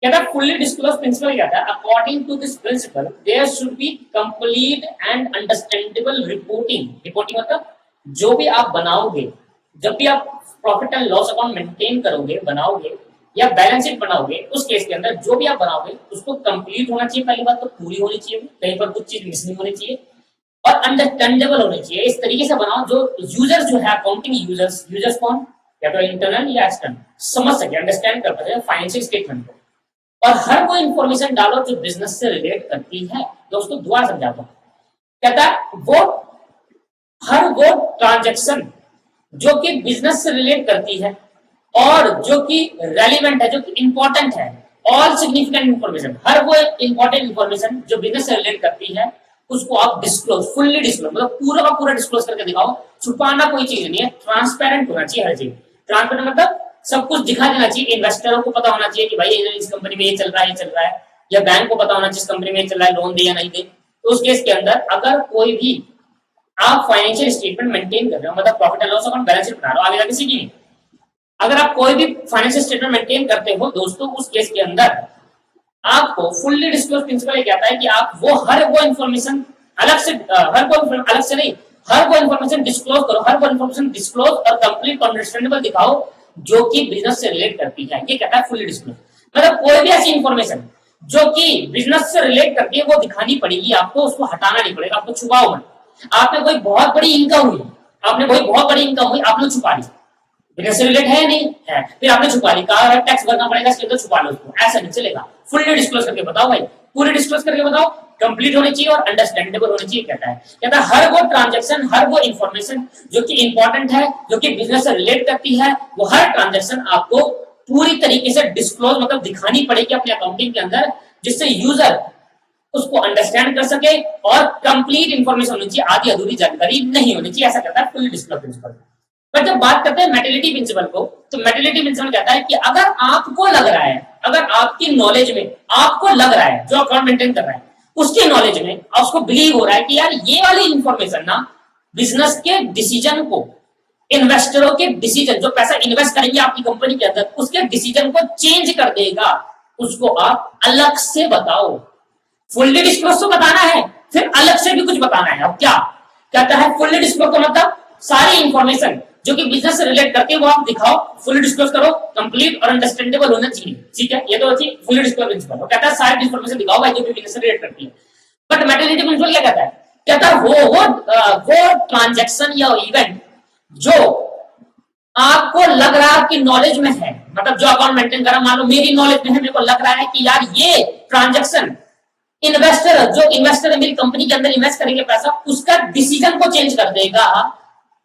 कहता है फुल्ली डिस्क्लोज प्रिंसिपल क्या कहता है, according to this principle there should be complete and understandable reporting मतलब जो भी आप बनाओगे, जब भी आप profit and loss account maintain करोगे, बनाओगे या बैलेंस शीट बनाओगे, उस केस के अंदर जो भी आप बनाओगे उसको कंप्लीट होना चाहिए। पहली बात तो पूरी होनी चाहिए, कहीं पर कुछ चीज मिस नहीं होनी चाहिए और अंडरस्टैंडेबल होनी चाहिए। इस तरीके से बनाओ जो यूजर्स जो है, अकाउंटिंग यूजर्स कौन, या तो इंटरनल या एक्सटर्नल, समझ सके, अंडरस्टैंड कर पाए फाइनेंशियल स्टेटमेंट को। और हर कोई इंफॉर्मेशन डालो जो बिजनेस से रिलेट करती है। दोस्तों दुआ समझाता हूं, कहता है हर वो ट्रांजैक्शन जो कि बिजनेस से रिलेट करती है और जो कि रेलिवेंट है, जो कि इंपॉर्टेंट है, ऑल सिग्निफिकेंट इंफॉर्मेशन, हर वो इंपॉर्टेंट इंफॉर्मेशन जो बिजनेस से रिलेट करती है उसको आप फुल्ली डिस्क्लोज मतलब पूरा का पूरा डिस्क्लोज करके दिखाओ। छुपाना कोई चीज नहीं है, ट्रांसपेरेंट होना चाहिए हर चीज। ट्रांसपेरेंट मतलब सब कुछ दिखा देना चाहिए। इन्वेस्टरों को पता होना चाहिए कि भाई इस कंपनी में ये चल रहा है, या बैंक को पता होना चाहिए इस कंपनी में ये चल रहा है, लोन दे या नहीं दे। तो उस केस के अंदर अगर कोई भी आप फाइनेंशियल स्टेटमेंट मेंटेन कर रहे हो, मतलब profit and loss account balance sheet बना रहे हो, आगे जाके सीखिए अगर आप कोई भी फाइनेंशियल स्टेटमेंट मेंटेन करते हो दोस्तों, उस केस के अंदर आपको फुल्ली डिस्क्लोज प्रिंसिपल ये कहता है कि आप वो हर वो इन्फॉर्मेशन अलग से अलग से नहीं, हर वो इन्फॉर्मेशन डिस्क्लोज करो, हर वो इन्फॉर्मेशन डिस्क्लोज और कंप्लीट अंडरस्टैंडेबल दिखाओ जो कि बिजनेस से रिलेट करती है। ये कहता है फुल्ली डिस्क्लोज। मतलब कोई भी ऐसी इन्फॉर्मेशन जो कि बिजनेस से रिलेट करती है वो दिखानी पड़ेगी आपको, उसको हटाना नहीं पड़ेगा, आपको छुपाओ मत। आपने कोई बहुत बड़ी इनकम हुई, आपने कोई बहुत बड़ी इनकम हुई, आपने छुपा ली, बिजनेस से रिलेट है नहीं है, फिर आपने छुपा ली, कहा टैक्स भरना पड़ेगा इसके अंदर, छुपा लो उसको, ऐसा नहीं चलेगा। फुल्ली डिस्क्लोज करके बताओ भाई, पूरी डिस्क्लोज करके बताओ, कंप्लीट होनी चाहिए और अंडरस्टैंडेबल होनी चाहिए। कहता है हर वो ट्रांजैक्शन, हर वो इंफॉर्मेशन जो कि इंपॉर्टेंट है, जो कि बिजनेस से रिलेट करती है, वो हर ट्रांजैक्शन आपको पूरी तरीके से डिस्क्लोज मतलब दिखानी पड़ेगी अपने अकाउंटिंग के अंदर, जिससे यूजर उसको अंडरस्टैंड कर सके और कंप्लीट इंफॉर्मेशन होनी चाहिए, आधी अधूरी जानकारी नहीं होनी चाहिए। ऐसा कहता है फुल्ली डिस्क्लोज प्रिंसिपल। पर जब बात करते हैं मेटेलिटी प्रिंसिपल को, तो मेटेलिटी प्रिंसिपल कहता है कि अगर आपको लग रहा है, अगर आपकी नॉलेज में आपको लग रहा है, जो अकाउंट मेंटेन कर रहा है उसके नॉलेज में उसको बिलीव हो रहा है कि यार ये वाली इंफॉर्मेशन ना बिजनेस के डिसीजन को, इन्वेस्टरों के डिसीजन, जो पैसा इन्वेस्ट करेंगे आपकी कंपनी के अंदर, उसके डिसीजन को चेंज कर देगा, उसको आप अलग से बताओ। फुल्ली डिस्क्लोज तो बताना है, फिर अलग से भी कुछ बताना है। अब क्या कहता है फुल्ली डिस्क्लोज का मतलब सारी इंफॉर्मेशन जो कि बिजनेस से रिलेट करती है वो आप दिखाओ, फुल्ली डिस्क्लोज करो, कंप्लीट और अंडरस्टैंडेबल होना चाहिए। ठीक है, ये तो अच्छी फुल्ली डिस्क्लोज प्रिंसिपल। वो कहता है सारी इंफॉर्मेशन दिखाओ भाई जो भी बिजनेस से रिलेट करती है। बट मेटेलिटी प्रिंसिपल क्या कहता है? कहता है वो ट्रांजैक्शन या इवेंट जो आपको लग रहा है आपकी नॉलेज में है, मतलब जो अकाउंट मेंटेन कर रहा, मान लो मेरी नॉलेज में है, मेरे को लग रहा है कि यार ये ट्रांजैक्शन इन्वेस्टर मेरी कंपनी के अंदर इन्वेस्ट करेंगे पैसा, उसका डिसीजन को चेंज कर देगा,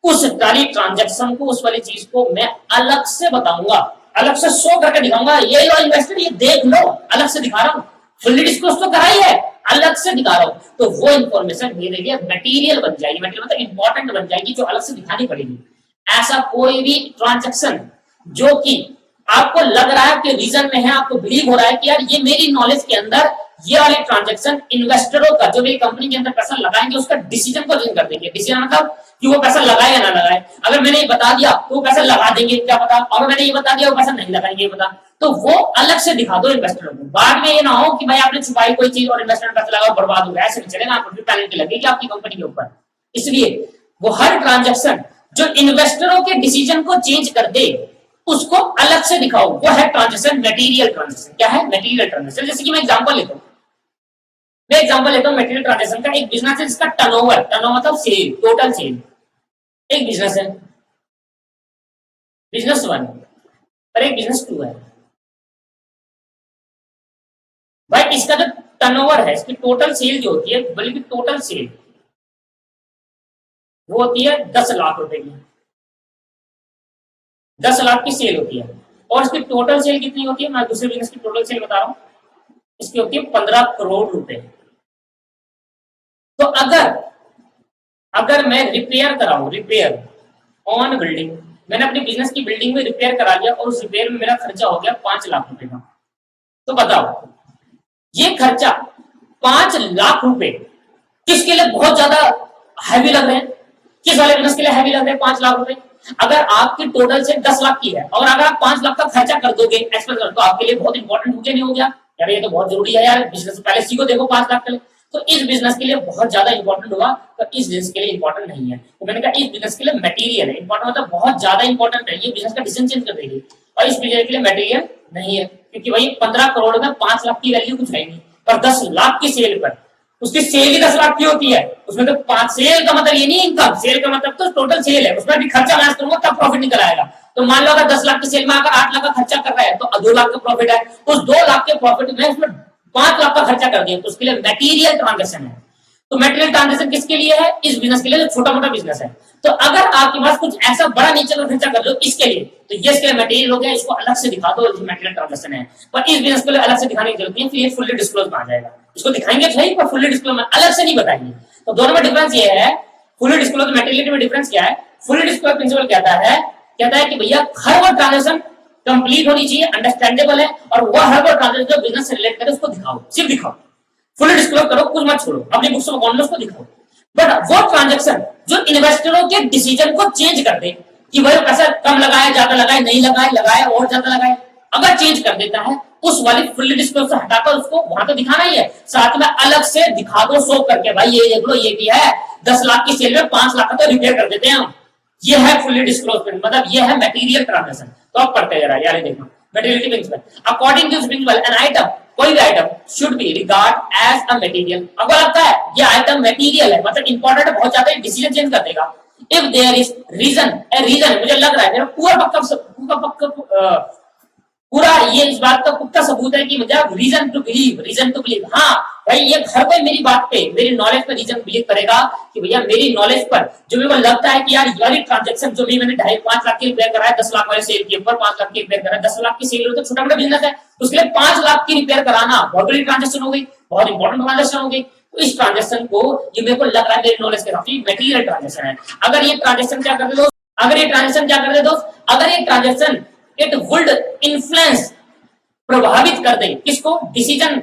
उस वाली ट्रांजैक्शन को, उस वाली चीज को मैं अलग से बताऊंगा, अलग से शो करके दिखाऊंगा। ये लो इन्वेस्टर, ये देख लो, अलग से दिखा रहा हूं, फुल्ली डिस्क्लोज तो कराई है, अलग से दिखा रहा हूं, तो वो इंफॉर्मेशन मेरे लिए मटेरियल बन जाएगी, मटेरियल मतलब इंपॉर्टेंट बन जाएगी, जो अलग से दिखानी पड़ेगी। ऐसा कोई भी ट्रांजैक्शन जो कि आपको लग रहा है कि रीजन में है, आपको बिलीव हो रहा है कि यार ये मेरी नॉलेज के अंदर ये वाले ट्रांजैक्शन इन्वेस्टरों का, जो मेरी कंपनी के अंदर पैसा लगाएंगे, उसका डिसीजन को चेंज कर देंगे। डिसीजन मतलब कि वो पैसा लगाए या ना लगाए। अगर मैंने ये बता दिया तो वो पैसा लगा देंगे, क्या पता, और मैंने ये बता दिया वो पैसा नहीं लगाएंगे, पता, तो वो अलग से दिखा दो इन्वेस्टरों को। बाद में ये ना हो कि भाई आपने छुपाई कोई चीज और इन्वेस्टर ने पैसा लगा बर्बाद हो गया, ऐसे नहीं चलेगा, आपको फिर पेनल्टी लगेगी आपकी कंपनी के ऊपर। इसलिए वो हर ट्रांजैक्शन जो इन्वेस्टरों के डिसीजन को चेंज कर दे उसको अलग से दिखाओ, वो है ट्रांजैक्शन, मटेरियल ट्रांजैक्शन। क्या है? Material transaction. जैसे कि मैं एग्जांपल लेता हूं, मटेरियल ट्रांजैक्शन का। एक बिजनेस है जिसका टर्नओवर मतलब सेल, टोटल सेल, एक बिजनेस है, बिजनेस 1 और एक बिजनेस 2 है। भाई इसका जो टर्नओवर है, इसकी टोटल सेल जो होती है, बल्कि टोटल सेल वो होती है 10 लाख रुपए की, 10 लाख की सेल होती है। और इसकी टोटल सेल कितनी होती है? मैं दूसरे बिजनेस की टोटल सेल बता रहा हूं, इसकी होती है 15 करोड़ रुपए। तो अगर मैं रिपेयर कराऊं, रिपेयर ऑन बिल्डिंग, मैंने अपनी बिजनेस की बिल्डिंग में रिपेयर करा लिया और उस रिपेयर में मेरा खर्चा हो गया 5 लाख रुपए का, तो बताओ ये खर्चा 5 लाख रुपए किसके लिए बहुत ज्यादा हैवी लग रहे हैं? किस वाले बिजनेस के लिए हैवी लग रहे हैं 5 लाख रुपए? अगर आपकी टोटल से 10 लाख की है और अगर आप 5 लाख का खर्चा कर दोगे एक्सपेंस, तो आपके लिए बहुत इंपॉर्टेंट मुझे नहीं हो गया यार, ये तो बहुत जरूरी है यार, बिजनेस पहले सीखो, देखो 5 लाख के लिए, तो इस बिजनेस के लिए बहुत ज्यादा इंपॉर्टेंट होगा, तो इस बिजनेस के लिए इंपॉर्टेंट नहीं है। तो मैंने कहा इस बिजनेस के लिए मटेरियल है, इंपॉर्टेंट मतलब बहुत ज्यादा इंपॉर्टेंट है, ये बिजनेस का डिसीजन चेंज कर देगी, और इस बिजनेस के लिए मटेरियल नहीं है, क्योंकि भाई 15 करोड़ में 5 लाख की वैल्यू कुछ है नहीं, पर 10 लाख की सेल पर, उसकी सेल ही 10 लाख की होती है, उसमें तो 5 सेल का मतलब ये नहीं इनकम, सेल का मतलब तो टोटल सेल है, उसमें भी खर्चा माइनस करूंगा तब प्रॉफिट निकल आएगा। तो मान लो अगर 10 लाख की सेल में अगर 8 लाख का खर्चा कर रहा है तो 2 लाख का प्रॉफिट है, उस 2 लाख के प्रॉफिट में उसमें 5 लाख का खर्चा कर दिया, तो उसके लिए मटेरियल ट्रांजैक्शन है। तो मटेरियल ट्रांजैक्शन किसके लिए है? इस बिजनेस के लिए जो छोटा मोटा बिजनेस है। तो अगर आपके पास कुछ ऐसा बड़ा नीचे का खर्चा कर दो इसके लिए, तो ये इसके लिए मटेरियल हो गया, इसको अलग से दिखा दो, मटेरियल ट्रांजैक्शन है। पर इस बिजनेस के लिए अलग से दिखाने की जरूरत नहीं, फिर ये फुल्ली डिस्क्लोज में आ जाएगा। इसको दिखाएंगे सही, पर फुल्ली डिस्क्लोज में अलग से नहीं बताएंगे। तो दोनों में डिफरेंस ये है, फुल्ली डिस्क्लोज मटेरियल में डिफरेंस क्या है? फुल्ली डिस्क्लोज प्रिंसिपल कहता है कि भैया हर वो ट्रांजैक्शन कंप्लीट होनी चाहिए, अंडरस्टैंडेबल है, और वो हर वो ट्रांजैक्शन जो बिजनेस से रिलेट करे उसको दिखाओ, सिर्फ दिखाओ, फुल्ली डिस्क्लोज करो, कुछ मत छोड़ो, अपनी बुक्स में कौन लो उसको दिखाओ। बट वो ट्रांजैक्शन जो इन्वेस्टरों के डिसीजन को चेंज कर दे, कि भाई पैसा कम लगाए, ज्यादा लगाए, नहीं लगाए, लगाए और ज्यादा लगाए। अगर चेंज कर देता है उस वाली फुल डिस्क्लोज से हटाकर उसको वहां तो दिखाना ही है, साथ में अलग से दिखा दो शो करके, भाई ये देख लो ये भी है, 10 लाख की सेल में 5 लाख का तो रिपेयर कर देते हैं हम। ये है फुल्ली डिस्क्लोज, मतलब ये है मटेरियल ट्रांजैक्शन। तो आप पढ़ते जरा यार, देखो materiality principle. According to this principle an item, कोई भी item should be regard as a material. आपको लगता है ये आइटम मटेरियल है, मतलब इंपॉर्टेंट है बहुत ज्यादा, डिसीजन चेंज कर देगा। If there is reason, a reason मुझे लग रहा है मेरा पूरा ये इस बात का पुख्ता सबूत है कि मतलब रीजन टू बिलीव, हाँ भाई ये हर कोई मेरी बात पे, मेरी नॉलेज पे रीजन बिलीव करेगा कि भैया मेरी नॉलेज पर जो मेरे को लगता है कि यार वाली ट्रांजैक्शन जो भी मैंने 2.5-5 लाख की रिपेयर करा है, 10 लाख वाले सेल के ऊपर 5 लाख की रिपेयर करा है, 10 लाख की सेल हो तो छोटा मोटा बिजनेस है, तो उसके लिए 5 लाख की रिपेयर कराना बहुत बड़ी ट्रांजेक्शन हो गई, बहुत इंपॉर्टेंट ट्रांजेक्शन हो गई। तो इस ट्रांजेक्शन को ये मेरे को लग रहा है मेरी नॉलेज के हिसाब से मटेरियल ट्रांजेक्शन है। अगर ये ट्रांजेक्शन क्या कर दे दोस्त, अगर ये ट्रांजेक्शन क्या कर दे दोस्त, अगर ये ट्रांजेक्शन इट वुड इन्फ्लुएंस, प्रभावित कर दे किसको, डिसीजन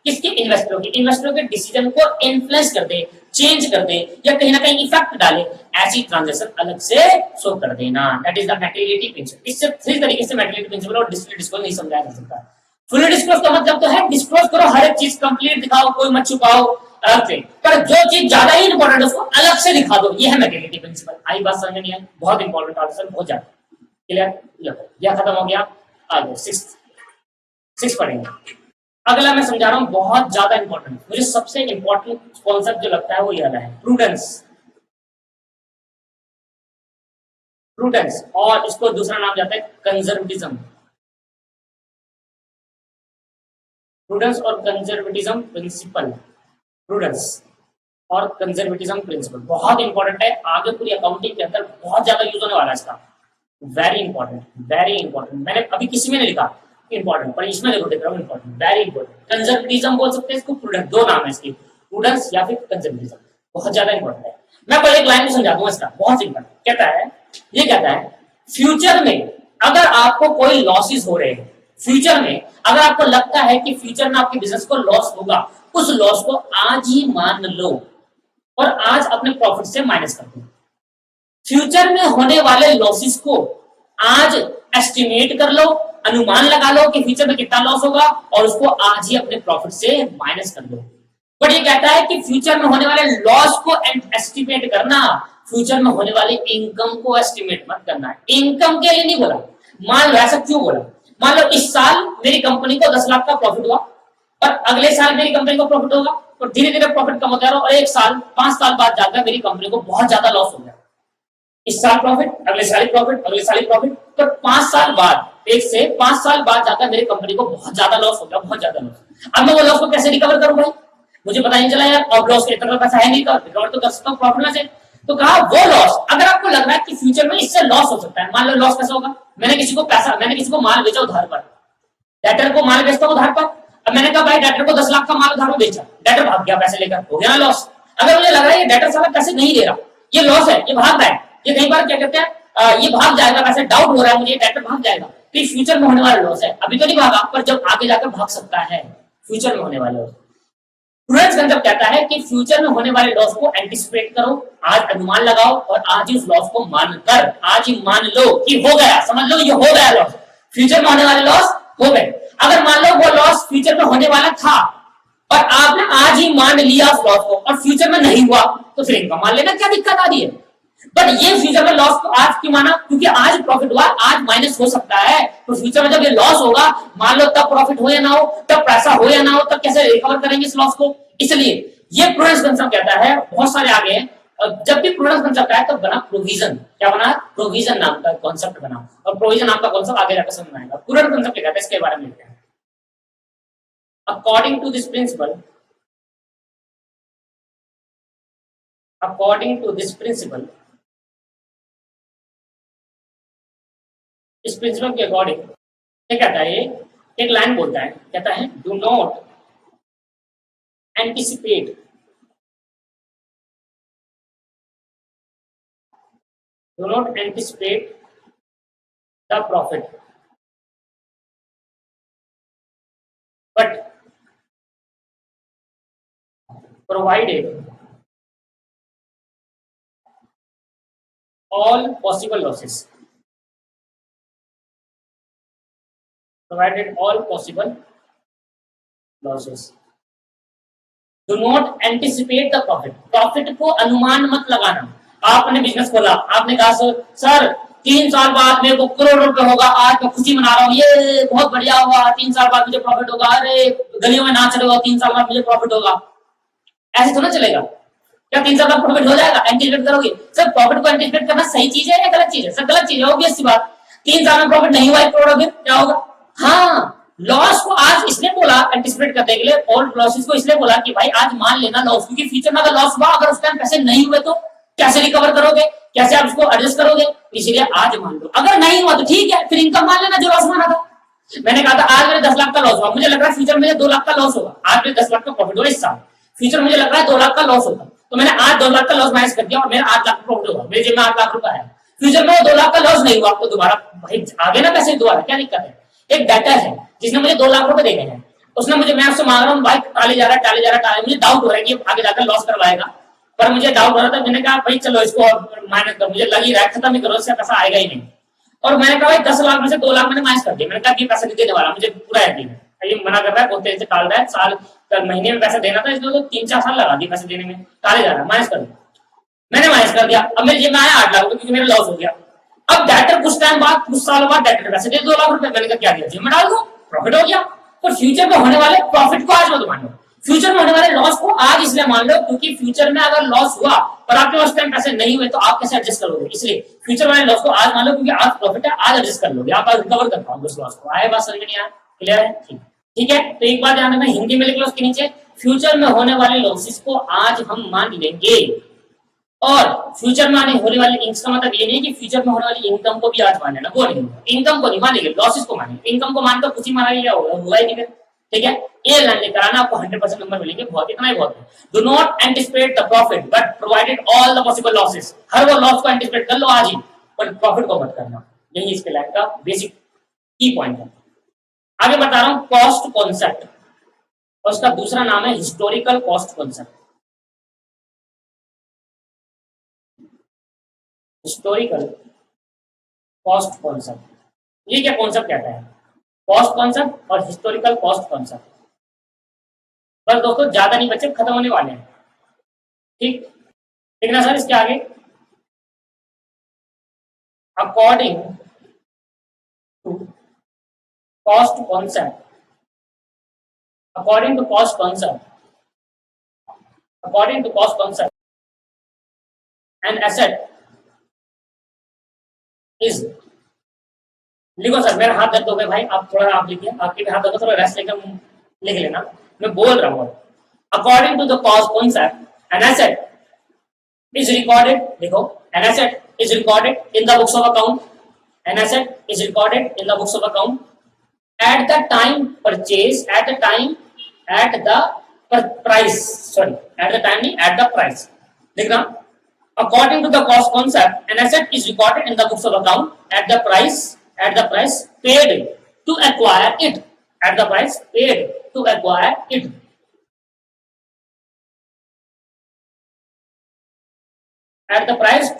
किसके, इन्वेस्टरों के डिसीजन को इन्फ्लुएंस कर दे, चेंज कर दे, या कहीं ना कहीं इफेक्ट डाले, ऐसी ट्रांजैक्शन अलग से शो कर देना। That is the materiality principle. इससे सही तरीके से मटेरियलिटी प्रिंसिपल और डिस्क्लोज नहीं समझाया जा सकता। फुल डिस्क्लोज का मतलब तो है डिस्क्लोज करो, हर एक चीज कंप्लीट दिखाओ, कोई मत छुपाओ अलग से, पर जो चीज ज्यादा ही इंपॉर्टेंट है उसको अलग से दिखा दो, ये है मटेरियलिटी प्रिंसिपल। आई बात समझ में नहीं है, बहुत इंपॉर्टेंट ट्रांजैक्शन, बहुत ज्यादा क्लियर। यह खत्म हो गया, आगे सिक्स पढ़ेंगे। अगला मैं समझा रहा हूं बहुत ज्यादा इंपॉर्टेंट, मुझे सबसे इंपॉर्टेंट कॉन्सेप्ट जो लगता है वो यह है प्रूडेंस। और इसको दूसरा नाम जाता है कंजर्वेटिज्म। प्रूडेंस और कंजर्वेटिज्म प्रिंसिपल, प्रूडेंस और कंजर्वेटिज्म प्रिंसिपल बहुत इंपॉर्टेंट है, आगे पूरी अकाउंटिंग के अंदर बहुत ज्यादा यूज होने वाला है इसका। Very important, very important. मैंने अभी किसी में नहीं लिखा इंपॉर्टेंट, पर इसमें देखो देख रहा हूँ इंपॉर्टेंट, वेरी इंपॉर्टेंट। कंजर्वेटिज्म बोल सकते हैं इसको, प्रूडेंस, दो नाम है इसके, प्रूडेंस या फिर कंजर्वेटिज्म, बहुत ज्यादा इंपॉर्टेंट है। मैं पहले एक लाइन में समझा दूंगा इसका, बहुत सिंपल। कहता है, ये कहता है फ्यूचर में अगर आपको कोई लॉसेस हो रहे हैं, फ्यूचर में अगर आपको लगता है कि फ्यूचर में आपके बिजनेस को लॉस होगा, उस लॉस को आज ही मान लो और आज अपने प्रॉफिट से माइनस कर दो। फ्यूचर में होने वाले लॉसेस को आज एस्टिमेट कर लो, अनुमान लगा लो कि फ्यूचर में कितना लॉस होगा और उसको आज ही अपने प्रॉफिट से माइनस कर दो। बट ये कहता है कि फ्यूचर में होने वाले लॉस को एस्टिमेट करना, फ्यूचर में होने वाले इनकम को एस्टिमेट मत करना। इनकम के लिए नहीं बोला, मान लो ऐसा क्यों बोला, मान लो इस साल मेरी कंपनी को 10 लाख का प्रॉफिट हुआ और अगले साल मेरी कंपनी को प्रॉफिट होगा, तो धीरे धीरे प्रॉफिट कम होता रहा और 5 साल बाद जाकर मेरी कंपनी को बहुत ज्यादा लॉस हो गया। इस साल प्रॉफिट, अगले साल प्रॉफिट, अगले साल प्रॉफिट, तो 5 साल बाद, 1 से 5 साल बाद जाकर मेरी कंपनी को बहुत ज्यादा लॉस हो गया, बहुत ज्यादा लॉस। अब मैं वो लॉस को कैसे रिकवर करूं भाई, मुझे पता नहीं चला यार, अब लॉस के इतना पैसा है नहीं, रिकवर तो कर सकता हूँ प्रॉफिट में से। तो कहा वो लॉस, अगर आपको लग रहा है कि फ्यूचर में इससे लॉस हो सकता है, मान लो लॉस कैसे होगा, मैंने किसी को माल बेचा उधार पर, डेटर को माल बेचता उधार पर, अब मैंने कहा भाई डेटर को 10 लाख का माल उधार में बेचा, डेटर भाग गया पैसे लेकर, हो गया ना लॉस। अगर मुझे लग रहा है ये डेटर साला पैसे नहीं दे रहा, ये लॉस है, ये भाग रहा है, ये कई बार क्या कहते हैं ये भाग जाएगा, वैसे डाउट हो रहा है मुझे डेटर भाग जाएगा, तो फ्यूचर में होने वाला लॉस है, अभी तो नहीं भागा पर जब आगे जाकर भाग सकता है, फ्यूचर में होने वाला लॉस। प्रूडेंस कंसेप्ट कहता है कि फ्यूचर में होने वाले लॉस को एंटिसिपेट करो, आज अनुमान लगाओ और आज इस लॉस को मानकर आज ही मान लो कि हो गया, समझ लो ये हो गया लॉस, फ्यूचर में होने वाले लॉस हो गए। अगर मान लो वो लॉस फ्यूचर में होने वाला था और आपने आज ही मान लिया उस लॉस को और फ्यूचर में नहीं हुआ, तो फिर इनका मान लेना, क्या दिक्कत आ रही है। बट ये फ्यूचर में लॉस को आज क्यों माना, क्योंकि आज प्रॉफिट हुआ, आज माइनस हो सकता है, तो फ्यूचर में जब ये लॉस होगा, मान लो तब प्रॉफिट हो या ना हो, तब पैसा हो या ना हो, तब कैसे रिकवर करेंगे इस लॉस को। इसलिए ये प्रूडेंस कंसेप्ट कहता है, बहुत सारे आगे हैं, जब भी प्रूडेंस कंसेप्ट आया तब बना प्रोविजन, क्या बना, प्रोविजन नाम का कॉन्सेप्ट बना, और प्रोविजन नाम का कॉन्सेप्ट आगे जाकर समझ में आएगा। प्रूडेंस कंसेप्ट क्या कहता है इसके बारे में लिखते हैं। According to this principle, according to this principle, इस प्रिंसिपल के अकॉर्डिंग क्या कहता है, ये एक लाइन बोलता है, कहता है do not anticipate, do not anticipate the profit, but provided all possible losses. Provided all possible losses. Do not anticipate the profit, profit को अनुमान मत लगाना। आपने बिजनेस खोला, आपने कहा सर 3 साल बाद मेरे को करोड़ रुपए होगा, आज मैं खुशी मना रहा हूँ, ये बहुत बढ़िया होगा, 3 साल बाद मुझे प्रॉफिट होगा, अरे गलियों में नाच रहे हो, 3 साल बाद मुझे प्रॉफिट होगा। ऐसे तो ना चलेगा। क्या 3 साल बाद प्रॉफिट हो जाएगा? एंटिसिपेट करोगे? सर प्रॉफिट को एंटिसिपेट करना सही चीज है या गलत चीज है? सर गलत चीज है, ऑब्वियस सी बात। 3 साल में प्रॉफिट नहीं हुआ, 1 करोड़, फिर क्या होगा? हाँ, लॉस को आज इसलिए बोला एंटिसिपेट करने के लिए, ओल्ड लॉसेस को इसलिए बोला कि भाई आज मान लेना लॉस, क्योंकि फ्यूचर में अगर लॉस हुआ, अगर उस टाइम पैसे नहीं हुए तो कैसे रिकवर करोगे, कैसे आप इसको एडजस्ट करोगे? इसलिए आज मान लो, अगर नहीं हुआ तो ठीक है, फिर इनकम मान लेना जो लॉस माना था। मैंने कहा था आज मेरे 10 लाख का लॉस हुआ, मुझे लग रहा है फ्यूचर में 2 लाख का लॉस होगा। आज मेरे 10 लाख का प्रॉफिट हुआ इस साल, फ्यूचर मुझे लग रहा है 2 लाख का लॉस होगा, तो मैंने आज 2 लाख का लॉस माइनस कर दिया और मेरा 8 लाख का प्रॉफिट होगा, मेरे जेब में 8 लाख रुपया है। फ्यूचर में 2 लाख का लॉस नहीं हुआ, आपको दोबारा भाई आगे ना पैसे दोबारा, क्या दिक्कत है? एक डाटा है जिसने मुझे 2 लाख रुपए देने हैं, उसने मुझे, मैं आपसे मांग रहा हूँ भाई, टाले जा रहा है, मुझे डाउट हो रहा है कि आगे जाकर लॉस करवाएगा, पर मुझे डाउट हो रहा था। मैंने कहा भाई चलो इसको माइनस कर, मुझे लग ही रहा है खत्म ही करो, इससे पैसा आएगा ही नहीं। और मैंने कहा भाई 10 लाख में से 2 लाख मैंने माइनस कर दिया। मैंने कहा कि पैसा नहीं देने वाला, मुझे पूरा यकीन है, ये मना कर रहा है, बहुत तेज से टाल रहा है, साल महीने में पैसा देना था, इसलिए तो 3-4 साल लगा दिए पैसे देने में, टाले जा रहा है, माइनस कर दिया। मैंने माइनस कर दिया, अब मेरे जेब में आया 8 लाख रुपए, क्योंकि मेरा लॉस हो गया। अब डायरेक्टर कुछ टाइम बाद, कुछ साल बाद डायरेक्टर पैसे दे 2 लाख रुपए, मैंने कहा क्या दिया, जेब में डाल दो, प्रॉफिट हो गया। पर फ्यूचर में होने वाले प्रॉफिट को आज मत मान लो, फ्यूचर में होने वाले लॉस को आज इसलिए मान लो क्योंकि फ्यूचर में अगर लॉस हुआ पर आपके पास टाइम पैसे नहीं हुए तो आप कैसे एडजस्ट करोगे? इसलिए फ्यूचर वाले लॉस को आज मान लो, क्योंकि आज प्रॉफिट है, आज एडजस्ट कर लोगे, आप आज रिकवर कर पाओगे उस लॉस को। आए बात समझ में नहीं आया? क्लियर है? ठीक है। तो एक बात ध्यान रखना, हिंदी में लिख लो उसके नीचे, फ्यूचर में होने वाले लॉसेस को आज हम मान लेंगे। और फ्यूचर में आने होने वाली इनकम का मतलब ये नहीं कि फ्यूचर में होने वाली इनकम को भी आज मान लेना, वो नहीं, इनकम को नहीं मानेंगे, लॉसेस को मानेंगे। इनकम को मानकर खुशी मनाएंगे, क्या होगा? हुआ ही नहीं फिर। ठीक है, ये लाइन लेकर आना, आपको 100% नंबर मिलेंगे, बहुत, इतना ही बहुत है। Do not anticipate the profit but provided all the possible losses, हर वो लॉस को एंटिसिपेट कर लो आज ही, पर प्रॉफिट को मत करना। यही इसके लाइन का बेसिक की पॉइंट है। आगे बता रहा हूं कॉस्ट कॉन्सेप्ट, और उसका दूसरा नाम है historical cost concept. Historical cost concept, ये क्या कॉन्सेप्ट कहता है? कॉस्ट कॉन्सेप्ट और हिस्टोरिकल कॉस्ट कॉन्सेप्ट। बस दोस्तों ज्यादा नहीं बच्चे, खत्म होने वाले हैं, ठीक? देखना सर इसके आगे, according to cost concept, according to cost concept, according to cost concept, an asset is, लिखो सर, मेरा हाथ दर्द हो गया भाई, आप थोड़ा आप लिखिए, आपके भी हाथ दर्द, थोड़ा रेस्ट लेकर लिख लेना, मैं बोल रहा हूँ। According to the cost concept an asset is recorded, देखो, an asset is recorded in the books of account, an asset is recorded in the books of account at the time purchase, at the time, at the price, sorry at the time नहीं, at the price, लिखना। According to the cost concept, an asset is recorded in the books of account at the price paid to acquire it. At the price paid to acquire it. At the price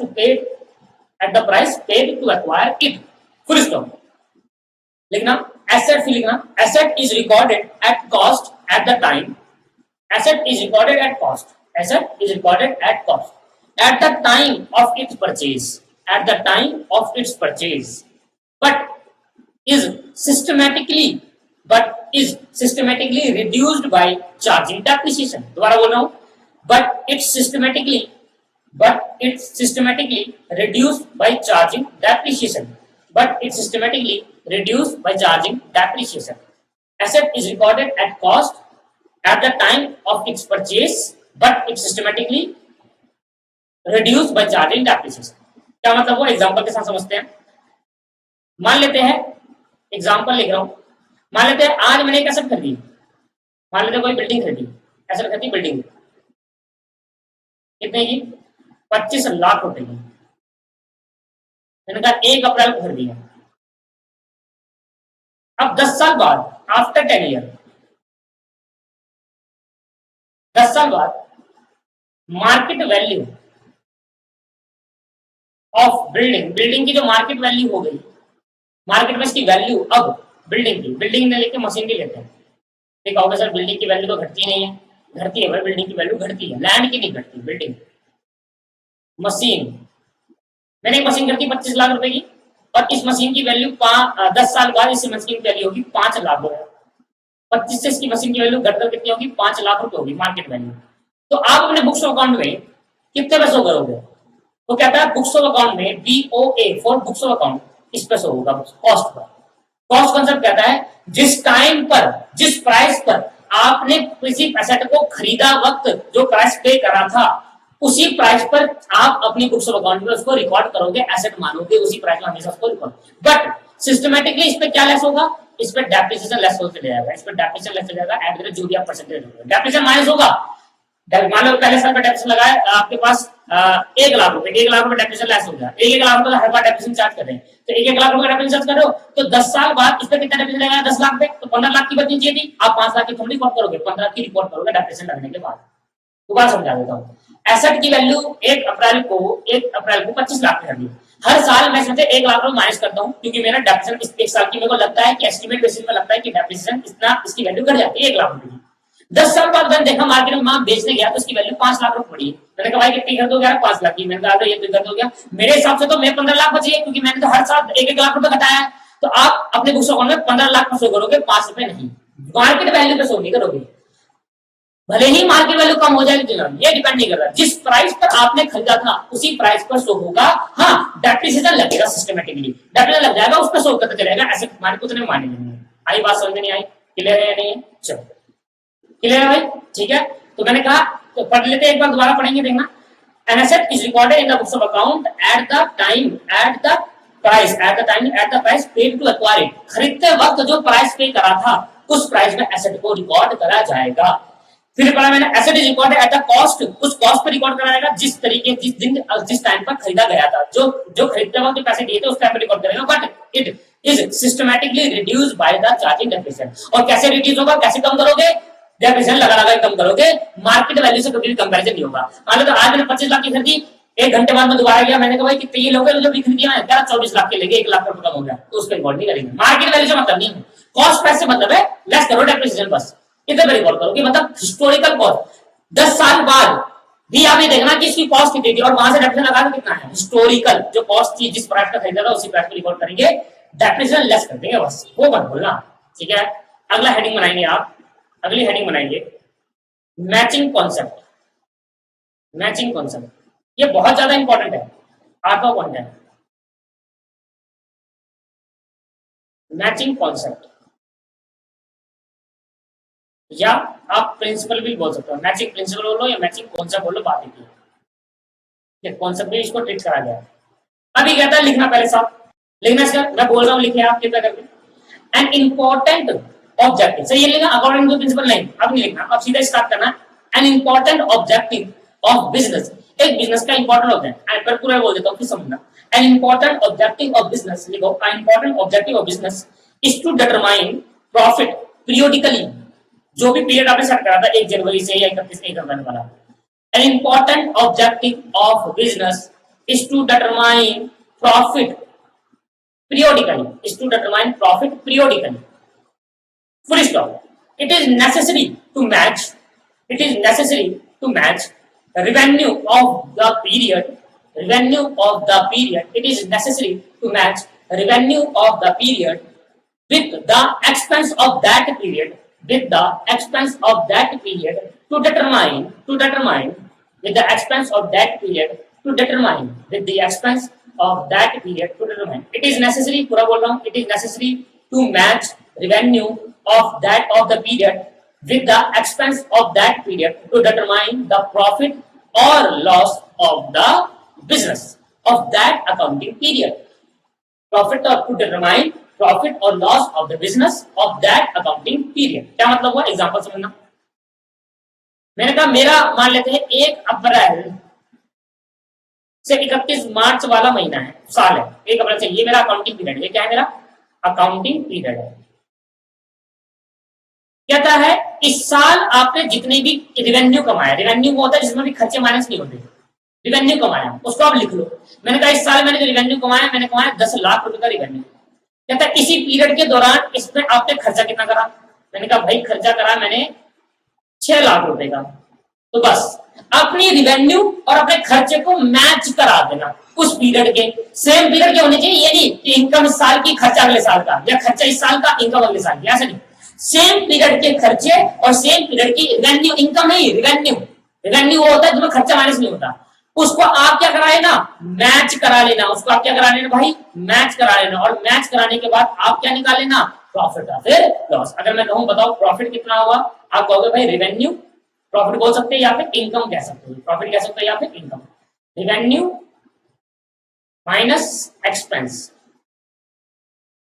paid to acquire it. Full stop. लिखना, asset फिर लिखना, asset is recorded at cost at the time. Asset is recorded at cost. Asset is recorded at cost. At the time of its purchase, at the time of its purchase, but is systematically reduced by charging depreciation. दोबारा बोल रहा हूँ, but it's systematically reduced by charging depreciation. But it's systematically reduced by charging depreciation. Asset is recorded at cost at the time of its purchase, but it's systematically reduced by charging depreciation. क्या मतलब? वो example के साथ समझते हैं। मान लेते हैं, एग्जांपल लिख रहा हूं, मान लेते हैं आज मैंने एक एसेट खरीदी, मान लेते हैं कोई बिल्डिंग खरीदी, एसेट खरीदी बिल्डिंग, कितने की? 25 लाख रुपए की। मैंने कहा 1 अप्रैल को खरीदी है। अब 10 साल बाद, आफ्टर 10 ईयर, 10 साल बाद market value of building, building की जो मार्केट वैल्यू हो गई, मार्केट में इसकी वैल्यू अब बिल्डिंग ने लेके मशीन भी लेते हैं। ठीक है सर, बिल्डिंग की वैल्यू तो घटती नहीं है, घटती है भाई, बिल्डिंग की वैल्यू घटती है, लैंड की नहीं घटती। बिल्डिंग, मशीन, मैंने एक मशीन खरीदी 25 लाख रुपए की, और इस मशीन की वैल्यू 10 साल बाद इस मशीन की वैल्यू होगी 5 लाख रुपए। 25 से इसकी मशीन की वैल्यू घटकर कितनी होगी? 5 लाख रुपए होगी मार्केट वैल्यू। तो आप अपने बुक्स ऑफ अकाउंट में कितने पे शो करोगे? तो कहता है बुक्स ऑफ अकाउंट में BOA for books of account, इस पे शो होगा कॉस्ट पर। कॉस्ट कंसेप्ट कहता है जिस टाइम पर, जिस प्राइस पर आपने किसी एसेट को खरीदा वक्त जो प्राइस पे करा था, उसी प्राइस पर आप अपनी बुक्स ऑफ अकाउंट में उसको रिकॉर्ड करोगे, एसेट मानोगे, उसी प्राइस में हमेशा उसको रिकॉर्ड। बट सिस्टमैटिकली इस पे क्या लेस होगा? इस पे डेप्रिसिएशन लेस होते जाएगा, इस पे डेप्रिसिएशन लेस हो जाएगा, एड करें जो भी आप परसेंटेज होगा, डेप्रिसिएशन माइनस होगा। मान लो पहले साल का डेप्रिसिएशन लगाया आपके पास 1 लाख रुपए, 1 लाख रुपए डेप्रिसिएशन लेस हो गया, 1 लाख रुपए हर बार डेप्रिसिएशन चार्ज कर रहे हैं, तो 1 लाख रुपए का डेप्रिसिएशन चार्ज कर रहे हो, तो 10 साल बाद इस पे कितना डेप्रिसिएशन लगेगा? 10 लाख पे, तो 15 लाख की बचनी चाहिए थी, आप 5 लाख की थोड़ी रिकॉर्ड करोगे, 15 की रिकॉर्ड करोगे डेप्रिसिएशन लगने के बाद। दोबारा समझा देता हूँ। एसेट की वैल्यू 1 अप्रैल को 25 लाख कर दी, हर साल मैं इसमें 1 लाख रुपए माइनस करता हूँ, क्योंकि मेरा डेप्रिसिएशन इस 1 साल की मेरे को लगता है कि एस्टिमेट बेसिस में लगता है कि डेप्रिसिएशन इतना, इसकी वैल्यू घट जाती है 1 लाख रुपए की। 10 साल बाद मैंने देखा मार्केट में माल बेचने गया तो इसकी वैल्यू 5 लाख रुपए पड़ी। मैंने कहा भाई कितनी कर दोगे? 5 लाख की। मैंने कहा ये तो कर दो गया, मेरे हिसाब से तो मैं 15 लाख बची है, क्योंकि मैंने तो हर साल 1 लाख रुपए घटाया है। तो आप अपने बुक्स अकाउंट में 15 लाख में शो करोगे, 5 रुपए नहीं, मार्केट वैल्यू पे शो नहीं करोगे। भले ही मार्केट वैल्यू कम हो जाएगी, ये डिपेंड नहीं कर रहा, जिस प्राइस पर आपने खरीदा था उसी प्राइस पर शो होगा। हाँ, डेप्रिसिएशन लगेगा, सिस्टमेटिकली डेप्रिसिएशन लग जाएगा, उस पर शो करते चलेगा, ऐसे मार्केट उतने माने नहीं है। आई बात समझ में नहीं आई? क्लियर है या नहीं है? चलो क्लियर है भाई, ठीक है। तो मैंने कहा तो पढ़ लेते हैं, एक बार दोबारा पढ़ेंगे, देखना। An asset is recorded in the books of account at the price paid to acquire it. खरीदते वक्त जो प्राइस पे करा था उस प्राइस में एसेट को रिकॉर्ड करा जाएगा। फिर पढ़ा मैंने, asset is recorded at the cost, उस कॉस्ट पे रिकॉर्ड करा जाएगा जिस तरीके, जिस दिन, जिस टाइम पर खरीदा गया था, जो खरीदते वक्त जो पैसे दिए थे उस टाइम पर रिकॉर्ड करेगा। But it is systematically reduced by the charging depreciation. और कैसे रिड्यूस होगा, कैसे कम करोगे? डेप्रिसिएशन लगा कम करोगे, मार्केट वैल्यू से कभी भी कंपैरिजन नहीं होगा। मान लो तो आज मैंने 25 लाख की खरीदी, 1 घंटे बाद में दोबारा गया, मैंने कहा भाई कितने ये लोग जो खरीद दिया है, क्या 24 लाख के लेके 1 लाख रुपए कम हो गया, तो उसका रिकॉर्ड नहीं करेंगे। मार्केट वैल्यू से मतलब नहीं है, कॉस्ट प्राइस से मतलब है, लेस करो डेप्रिसिएशन, बस इतना पे रिकॉर्ड करो कि मतलब हिस्टोरिकल कॉस्ट 10 साल बाद भी आप ये देखना कि इसकी कॉस्ट कितनी थी और वहां से डेप्रिसिएशन लगा कितना है। हिस्टोरिकल जो कॉस्ट थी, जिस प्राइस का खरीदा था उसी प्राइस पे रिकॉर्ड करेंगे, डेप्रिसिएशन लेस कर देंगे, बस वो मत भूलना, ठीक है। अगला हेडिंग बनाएंगे आप, अगली हेडिंग बनाएंगे मैचिंग कॉन्सेप्ट। मैचिंग कॉन्सेप्ट ये बहुत ज्यादा इंपॉर्टेंट है, 8वां पॉइंट है मैचिंग कॉन्सेप्ट, या आप प्रिंसिपल भी बोल सकते हो, मैचिंग प्रिंसिपल बोलो या मैचिंग कॉन्सेप्ट बोलो, बात एक कॉन्सेप्ट भी इसको ट्रीट करा गया। अभी कहता है लिखना, पहले साहब लिखना इसका, मैं बोल रहा हूँ लिखे आप कृपया करके। एन इंपॉर्टेंट ऑब्जेक्टिव, सही है, लिखना अकॉर्डिंग टू प्रिंसिपल नहीं, अब नहीं लिखना, अब सीधा स्टार्ट करना। An important objective of business, एक बिजनेस का इंपॉर्टेंट ऑब्जेक्ट, एंड पर पूरा बोल देता हूँ फिर समझना। An important objective of business, लिखो, an important objective of business is to determine profit periodically, जो भी पीरियड आपने सेट करा था 1 जनवरी से या 31 जनवरी वाला। An important objective of business is to determine profit periodically, is to determine profit periodically. Full stop. It is necessary to match revenue of the period. It is necessary to match revenue of the period with the expense of that period. To determine with the expense of that period. It is necessary, पूरा बोल रहा हूँ, it is necessary to match revenue of the period with the expense of that period to determine the profit or loss of the business of that accounting period. To determine profit or loss of the business of that accounting period. क्या मतलब हुआ? Example समझना। मैंने कहा मेरा मान लेते हैं 1 अप्रैल से 31 मार्च वाला महीना है, साल है, 1 अप्रैल से, ये मेरा अकाउंटिंग पीरियड है। ये क्या है? मेरा अकाउंटिंग पीरियड है। कहता है इस साल आपने जितने भी रिवेन्यू कमाया, रिवेन्यू वो होता है जिसमें भी खर्चे माइनस नहीं होते, रिवेन्यू कमाया उसको आप लिख लो। मैंने कहा इस साल मैंने जो रिवेन्यू कमाया, मैंने कमाया 10 लाख रुपए का रिवेन्यू। कहता है इसी पीरियड के दौरान इसमें आपने खर्चा कितना करा। मैंने कहा भाई खर्चा करा मैंने 6 लाख रुपए का। तो बस अपनी रिवेन्यू और अपने खर्चे को मैच करा देना उस पीरियड के। सेम पीरियड के होने चाहिए, ये नहीं कि इनकम इस साल की खर्चा अगले साल का, या खर्चा इस साल का इनकम अगले साल की, ऐसा नहीं। सेम पीरियड के खर्चे और सेम पीरियड की रिवेन्यू, इनकम नहीं रिवेन्यू। रिवेन्यू वो होता है जिसमें खर्चा माइनस नहीं होता, उसको आप क्या करा लेना, मैच करा लेना। उसको आप क्या करा लेना भाई, मैच करा लेना। और मैच कराने के बाद आप क्या निकाल लेना, प्रॉफिट और फिर लॉस। अगर मैं कहूं बताओ प्रॉफिट कितना होगा, आप कहोगे भाई रिवेन्यू, प्रॉफिट बोल सकते हैं या फिर इनकम कह सकते हैं, प्रॉफिट कह सकते हैं या फिर income. Revenue minus expense,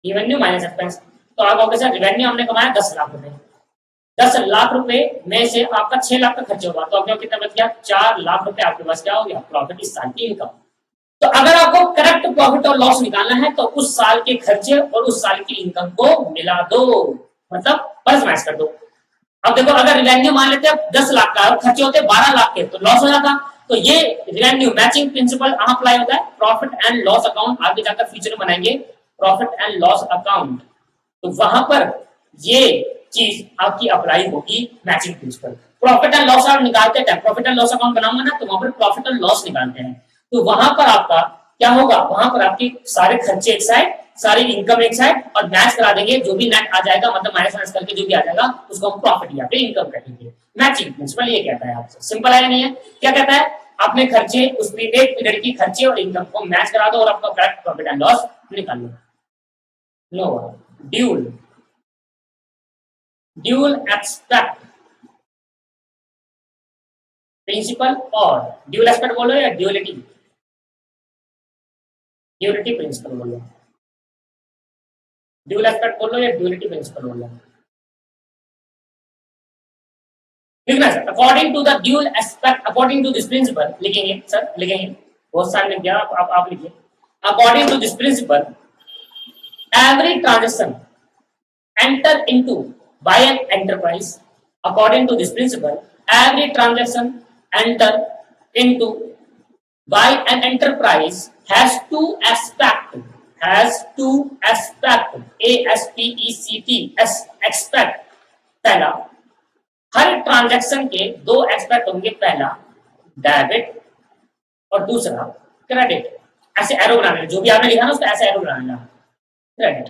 revenue minus expense. तो आप कहोगे सर रिवेन्यू हमने कमाया 10 लाख रुपए, 10 लाख रुपए में से आपका 6 लाख का खर्चा होगा, तो आपको कितना बच गया, 4 लाख रुपए आपके पास क्या हो गया, प्रॉफिट इस साल की इनकम। तो अगर आपको करेक्ट प्रॉफिट और लॉस निकालना है तो उस साल के खर्चे और उस साल की इनकम को मिला दो, मतलब प्लस माइनस कर दो। अब देखो अगर रिवेन्यू मान लेते हैं 10 लाख का और खर्चे होते 12 लाख के तो लॉस हो जाता। तो ये रिवेन्यू मैचिंग प्रिंसिपल अप्लाई होता है। प्रॉफिट एंड लॉस अकाउंट आगे जाकर फ्यूचर में बनाएंगे, प्रॉफिट एंड लॉस अकाउंट, तो वहां पर ये चीज आपकी अप्लाई होगी matching principal. Profit and loss आप निकालते हैं, प्रॉफिट एंड लॉस अकाउंट बनाऊंगा ना तो वहां पर प्रॉफिट एंड लॉस निकालते हैं। तो वहां पर आपका क्या होगा, वहां पर आपकी सारे खर्चे एक साइड, सारी इनकम एक साइड, और मैच करा देंगे। जो भी नेट आ जाएगा मतलब माइनस माइनस करके जो भी आ जाएगा उसको हम प्रॉफिट या फिर इनकम कहेंगे। मैचिंग प्रिंसिपल ये कहता है आपसे, सिंपल है नहीं है। क्या कहता है, अपने खर्चे उस एक पीरियड की खर्चे और इनकम को मैच करा दो और आपका करेक्ट प्रॉफिट एंड लॉस निकाल लो। No dual, dual aspect principle, और ड्यूल एस्पेक्ट बोलो या ड्यूलिटी, ड्यूलिटी प्रिंसिपल बोलो, ड्यूल एस्पेक्ट बोलो या ड्यूलिटी प्रिंसिपल बोलो। लिखना sir, according to the dual aspect, according to this principle लिखेंगे सर, लिखेंगे बहुत सारे लिख दिया आप लिखिए। According to this principle every transaction enter into by an enterprise, according to this principle every transaction enter into by an enterprise has two aspect, has two aspect, aspect। पहला, हर transaction के 2 aspect होंगे, पहला debit और दूसरा credit. ऐसे arrow बनाना, जो भी आपने लिखा ना उसका ऐसे एरो बनाना, क्रेडिट।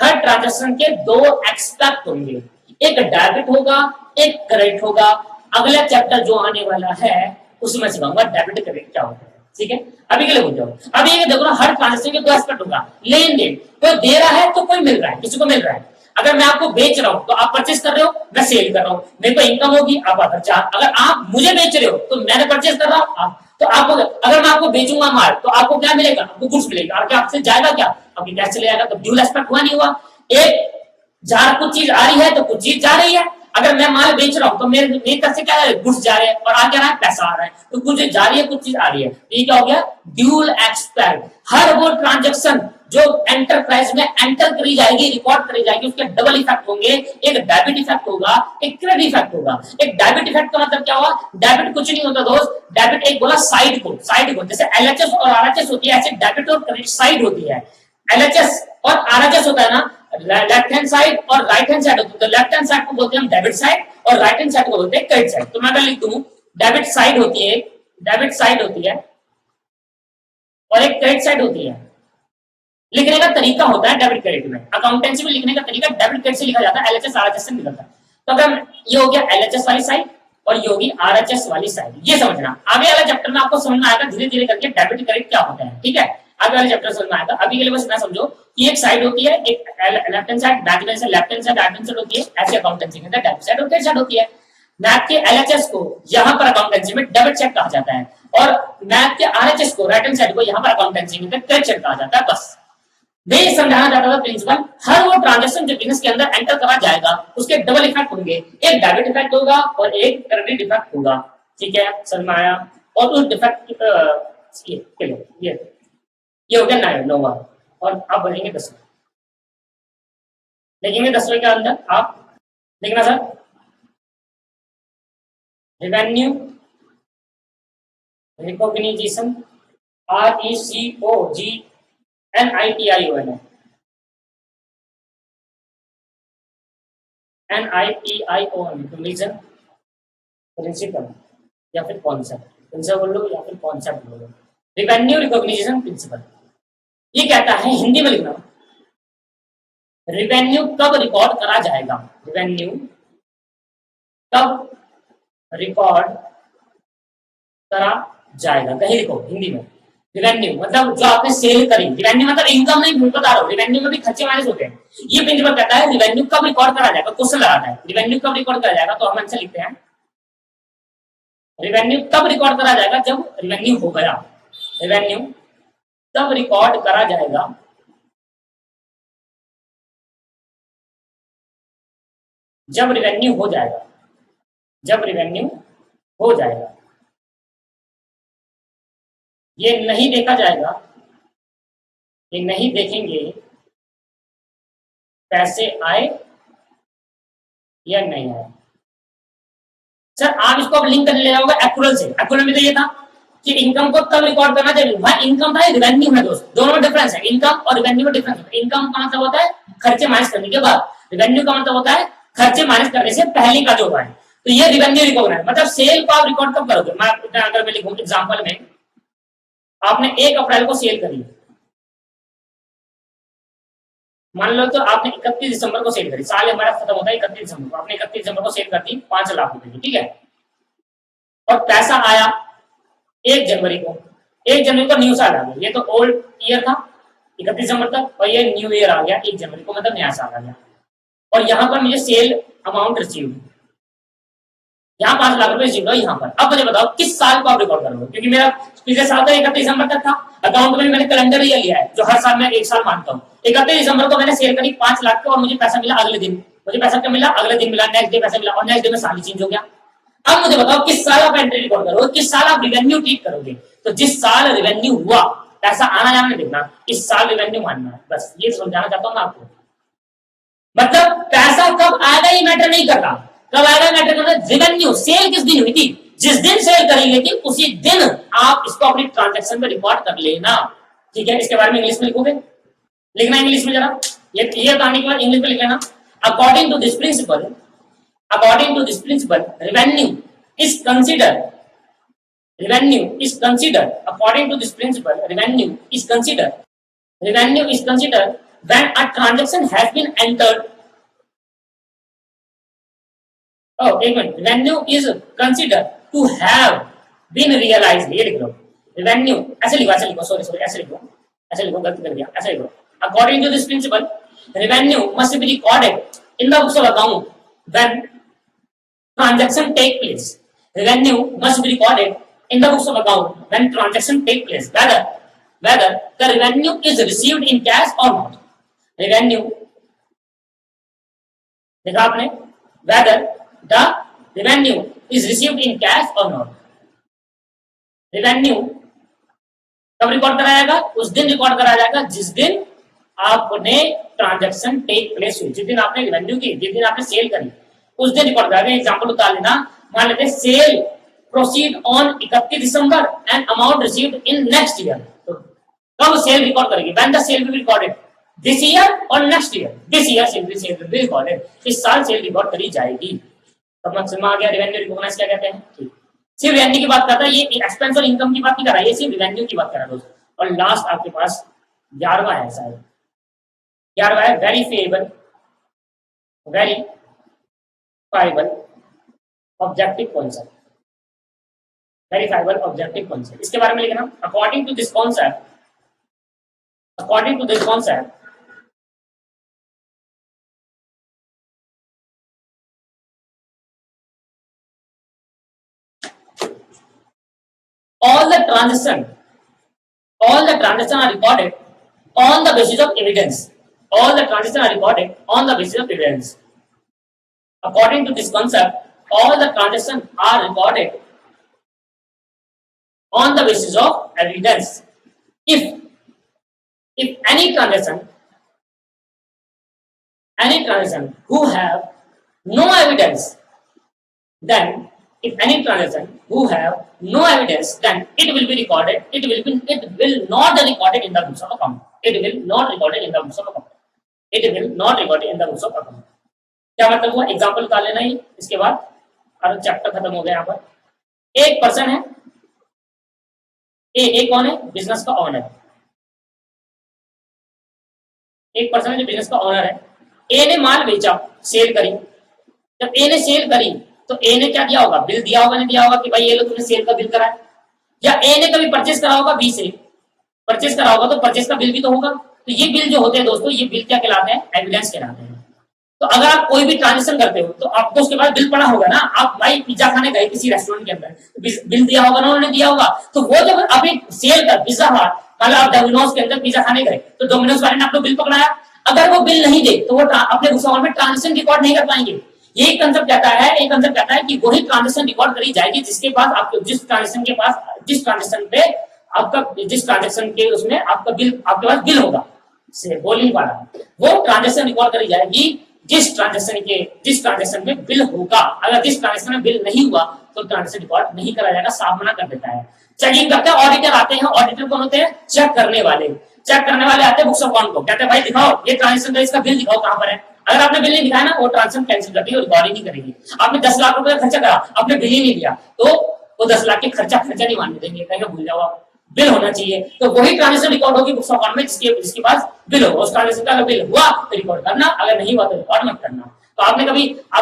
हर ट्रांजैक्शन के 2 एस्पेक्ट होंगे, एक डेबिट होगा एक क्रेडिट होगा। अगला चैप्टर जो आने वाला है उसमें सिखाऊंगा डेबिट क्रेडिट क्या होता है, ठीक है। अभी के लिए बोल जाओ, अभी ये देखो ना, हर ट्रांजैक्शन के 2 एस्पेक्ट होगा, लेन देन, कोई दे रहा है तो कोई मिल रहा है, किसी को मिल रहा है। अगर मैं आपको बेच रहा हूं तो आप परचेस कर रहे हो, मैं सेल कर रहा हूं, मेरे को इनकम होगी, आपका खर्चा। अगर आप मुझे बेच रहे हो तो मैंने परचेस कर रहा हूं, तो आपको, अगर मैं आपको बेचूंगा माल तो आपको क्या मिलेगा, आपको गुड्स मिलेगा, और क्या आपसे जाएगा, क्या आपकी कैश चले जाएगा। तो ड्यूल एस्पेक्ट हुआ नहीं हुआ, एक जहां कुछ चीज आ रही है तो कुछ चीज जा रही है। अगर मैं माल बेच रहा हूं तो मेरे तरफ से क्या है, गुड्स जा रहे हैं, और आ क्या रहा है, पैसा आ रहा है। तो कुछ जा रही है कुछ चीज आ रही है, तो ये क्या हो गया, ड्यूल एस्पेक्ट। हर वो ट्रांजैक्शन जो एंटरप्राइज में एंटर करी जाएगी, रिकॉर्ड करी जाएगी, उसके डबल इफेक्ट होंगे, एक डेबिट इफेक्ट होगा, एक क्रेडिट इफेक्ट होगा। एक डेबिट इफेक्ट का मतलब क्या हुआ, डेबिट कुछ नहीं होता दोस्त, डेबिट एक बोला साइड को, साइड को, जैसे एलएचएस और आरएचएस होती है, ऐसे डेबिट और क्रेडिट साइड होती है। एलएचएस और आरएचएस होता है ना, लेफ्ट हैंड साइड और राइट हैंड साइड होती है। तो लेफ्ट हैंड साइड को बोलते हैं हम डेबिट साइड और राइट हैंड साइड को बोलते हैं क्रेडिट साइड। तो मैं अगर लिख दूं डेबिट साइड होती है, डेबिट साइड होती है और एक क्रेडिट साइड होती है। लिखने का तरीका होता है डेबिट क्रेडिट में, अकाउंटेंसी में लिखने का तरीका डेबिट क्रेडिट से लिखा जाता है, एलएचएस आरएचएस से निकलता है। तो अगर ये हो गया एलएचएस वाली साइड और ये होगी आरएचएस वाली साइड, ये समझना। आगे वाले चैप्टर में आपको समझ में आएगा धीरे धीरे करके डेबिट क्रेडिट क्या होता है, ठीक है। आगे वाले चैप्टर समझ में आएगा, अभी के लिए बस इतना समझो कि एक साइड होती है, एक left hand side, back hand side, left hand side, right hand side होती है, ऐसे अकाउंटेंसी के अंदर डेबिट साइड और क्रेडिट साइड होती है। मैथ के एलएचएस को यहाँ पर अकाउंटेंसी में डेबिट साइड कहा जाता है, और मैथ के आरएचएस को, राइट हैंड साइड को, यहाँ पर अकाउंटेंसी में क्रेडिट साइड कहा जाता है। बस मैं समझाना चाहता था प्रिंसिपल, हर वो ट्रांजैक्शन जो बिजनेस के अंदर एंटर करा जाएगा उसके डबल इफेक्ट होंगे, एक डेबिट इफेक्ट होगा और एक क्रेडिट इफेक्ट होगा, ठीक है, समझ में आया। और उस डिफेक्ट ये हो गया 9 नोवा, और अब बढ़ेंगे 10वें, देखेंगे 10वें के अंदर आप देखना सर, रेवेन्यू रिकॉग्निशन, RECOGNITION है, NIPION रिकॉग्निशन प्रिंसिपल या फिर कॉन्सेप्ट, प्रिंसिपल बोल लो या फिर कॉन्सेप्ट बोलो। रिवेन्यू रिकॉग्निशन प्रिंसिपल ये कहता है, हिंदी में लिखना, रिवेन्यू कब रिकॉर्ड करा जाएगा, रिवेन्यू कब रिकॉर्ड करा जाएगा, कहीं लिखो हिंदी में। रिवेन्यू मतलब जो आपने सेल करी, रिवेन्यू मतलब इनकम नहीं बता रहा हूं, रिवेन्यू में भी खर्चे माइनस होते हैं। ये प्रिंसिपल कहता है रिवेन्यू कब रिकॉर्ड करा जाएगा, क्वेश्चन लगाता है रिवेन्यू कब रिकॉर्ड करा जाएगा, तो हम आंसर लिखते हैं रिवेन्यू तब रिकॉर्ड करा जाएगा जब रिवेन्यू हो गया, रिवेन्यू तब रिकॉर्ड करा जाएगा जब रिवेन्यू हो जाएगा, जब रिवेन्यू हो जाएगा। ये नहीं देखा जाएगा, ये नहीं देखेंगे पैसे आए या नहीं आए। सर आप इसको अब लिंक कर ले जाओगे एक्चुअल से, एक्चुअल में तो ये था कि इनकम को तब रिकॉर्ड करना चाहिए, भाई इनकम था रिवेन्यू है दोस्त, दोनों में डिफरेंस है, इनकम और रिवेन्यू में डिफरेंस है। इनकम का मतलब होता है खर्चे माइनस करने के बाद, रिवेन्यू का मतलब होता है खर्चे माइनस करने से पहले का जो है। तो ये रिवेन्यू रिकॉग्नाइज मतलब सेल को आप रिकॉर्ड कब करोगे, मैं अगर मैं लिखूं एग्जांपल में, आपने 1 अप्रैल को सेल करी, मान लो तो आपने 31 दिसंबर को सेल करी, साल हमारा खत्म होता है 31 दिसंबर को, आपने 31 दिसंबर को सेल कर दी 5 लाख रुपए की, ठीक है, और पैसा आया 1 जनवरी को, 1 जनवरी को न्यू साल आ गया, ये तो ओल्ड ईयर था 31 दिसंबर तक, और ये न्यू ईयर आ गया 1 जनवरी को, मतलब नया साल आ गया, और यहाँ पर मुझे सेल अमाउंट रिसीव, यहाँ 5 लाख रुपए रिसीव, यहाँ पर। अब मुझे बताओ किस साल को आप रिकॉर्ड करोगे, क्योंकि मेरा पिछले साल तो 31 दिसंबर तक था, अकाउंट में मैंने कैलेंडर लिया है जो हर साल मैं 1 साल मानता हूँ। 31 दिसंबर को मैंने सेल करी 5 लाख का, और मुझे पैसा मिला अगले दिन, मुझे पैसा क्या मिला, अगले दिन मिला, नेक्स्ट डे पैसा मिला, और नेक्स्ट डे में साल चेंज हो गया। अब मुझे बताओ किस साल आप एंट्री रिकॉर्ड करोगे, किस साल आप रिवेन्यू ट्रीट करोगे। तो जिस साल रिवेन्यू हुआ, पैसा आना जाना देखना, इस साल रिवेन्यू मानना है, बस ये समझाना चाहता हूँ मैं आपको। मतलब पैसा कब आएगा ये मैटर नहीं करता, कब आएगा मैटर करता है रिवेन्यू, सेल किस दिन हुई थी, जिस दिन सेल करी थी उसी दिन आप इसको अपनी ट्रांजैक्शन में रिकॉर्ड कर लेना, ठीक है। इसके बारे में इंग्लिश में लिखोगे, लिखना इंग्लिश में जरा, ये बताने के बाद इंग्लिश में लिख लेना। According to this principle, according to this principle revenue is considered, revenue is considered, according to this principle revenue is considered, revenue is considered when a transaction has been entered, oh एक minute, revenue is considered to have been realized, ये लिख लो revenue, ऐसे लिखो sorry ऐसे लिखो गलती कर दिया, ऐसे लिखो according to this principle revenue must be recorded in the books of account when transaction take place, revenue must be recorded in the books of account when transaction take place, whether the revenue is received in cash or not, revenue देखा आपने, whether the revenue is received in cash or not, revenue कब record कराया जाएगा, उस दिन record कराया जाएगा जिस दिन आपने ट्रांजैक्शन टेक प्लेस हुई, जिस दिन आपने रेवेन्यू की, जिस दिन आपने सेल करी उस दिन रिकॉर्ड कराया। एग्जांपल उतार लेना, मान लेते हैं sale proceed on 31 December and amount received in next year, तो कब सेल रिकॉर्ड करेंगे, when the sale will be recorded, this year और next year, this year sale will be recorded, इस साल सेल रिकॉर्ड करी जाएगी। समझ में आ गया रेवेन्यू रिकॉग्नाइज क्या कहते हैं, ठीक। सिर्फ रेवेन्यू की बात करता है, ये एक्सपेंस और इनकम की बात नहीं कर रहा है, ये सिर्फ रेवेन्यू की बात कर रहा है दोस्तों। और लास्ट आपके पास 11वां है, शायद 11वां है verifiable objective concept, verifiable objective concept, इसके बारे में लिखना। According to this concept, according to this concept all the transaction are recorded on the basis of evidence, all the transactions are recorded on the basis of evidence. According to this concept, all the transactions are recorded on the basis of evidence. If any transaction who have no evidence, then if any transaction who have no evidence, then it will be recorded, it will not be recorded in the books of account, it will not recorded in the books of account, it will not recorded in the books of account. क्या मतलब हुआ, example निकाल लेना ही, इसके बाद और chapter खत्म हो गया। यहाँ पर एक पर्सन है ए कौन है, बिजनेस का ऑनर, एक पर्सन है जो बिजनेस का ऑनर है। ए ने माल बेचा, सेल करी, जब ए ने सेल करी तो ए ने क्या दिया होगा, बिल दिया होगा, नहीं दिया होगा कि भाई ये लो तुमने सेल का बिल करा है। या ए ने कभी परचेस करा होगा, बी से परचेस करा होगा तो परचेस का बिल भी तो होगा। तो ये बिल जो होते हैं दोस्तों, ये बिल क्या कहलाते हैं, एविडेंस कहलाते हैं। तो अगर आप कोई भी ट्रांजेक्शन करते हो तो आपको उसके बाद बिल पड़ा होगा ना। आप भाई पिज्जा खाने गए किसी रेस्टोरेंट के अंदर, तो बिल दिया होगा ना, उन्होंने दिया होगा। तो वो जब अभी सेल कर पिज्जा हट, कल आप डोमिनोज के अंदर पिज्जा खाने गए तो डोमिनोज वाले ने आपको बिल पकड़ाया, अगर वो बिल नहीं दे तो वो अपने बुक्स में ट्रांजेक्शन रिकॉर्ड नहीं कर पाएंगे। ये कंसेप्ट कहता है, एक कंसेप्ट कहता है कि वही ट्रांजेक्शन रिकॉर्ड करी जाएगी जिसके पास आपके जिस ट्रांजेक्शन के पास जिस ट्रांजेक्शन पे आपका जिस ट्रांजेक्शन के उसमें आपका बिल आपके पास बिल होगा से बोलिंग वाला, वो ट्रांजेक्शन रिकॉर्ड करी जाएगी जिस ट्रांजेक्शन में बिल होगा। अगर जिस ट्रांजेक्शन में बिल नहीं हुआ तो ट्रांजेक्शन रिकॉर्ड नहीं करा जाएगा, साफ मना कर देता है। चेकिंग करते हैं, ऑडिटर आते हैं। ऑडिटर कौन होते हैं, चेक करने वाले। चेक करने वाले आते हैं बुक्स ऑफ अकाउंट को, कहते हैं भाई दिखाओ ये ट्रांजेक्शन का, इसका बिल दिखाओ कहां पर है। अगर आपने बिल नहीं दिखाया ना, वो ट्रांजेक्शन कैंसिल करती है, रिकॉर्ड ही नहीं करेगी। आपने 10 लाख रुपए का खर्चा करा, आपने बिल ही नहीं दिया, तो वो 10 लाख के खर्चा नहीं मानने देंगे, कहेंगे भूल जाओ आप, बिल होना चाहिए। तो वही ट्रांजेक्शन रिकॉर्ड होगी बुक्स ऑफ अकाउंट में जिसके पास बिल होगा। उस ट्रांजेक्शन का अगर बिल हुआ तो रिकॉर्ड करना, अगर नहीं हुआ तो रिकॉर्ड मत करना। तो आप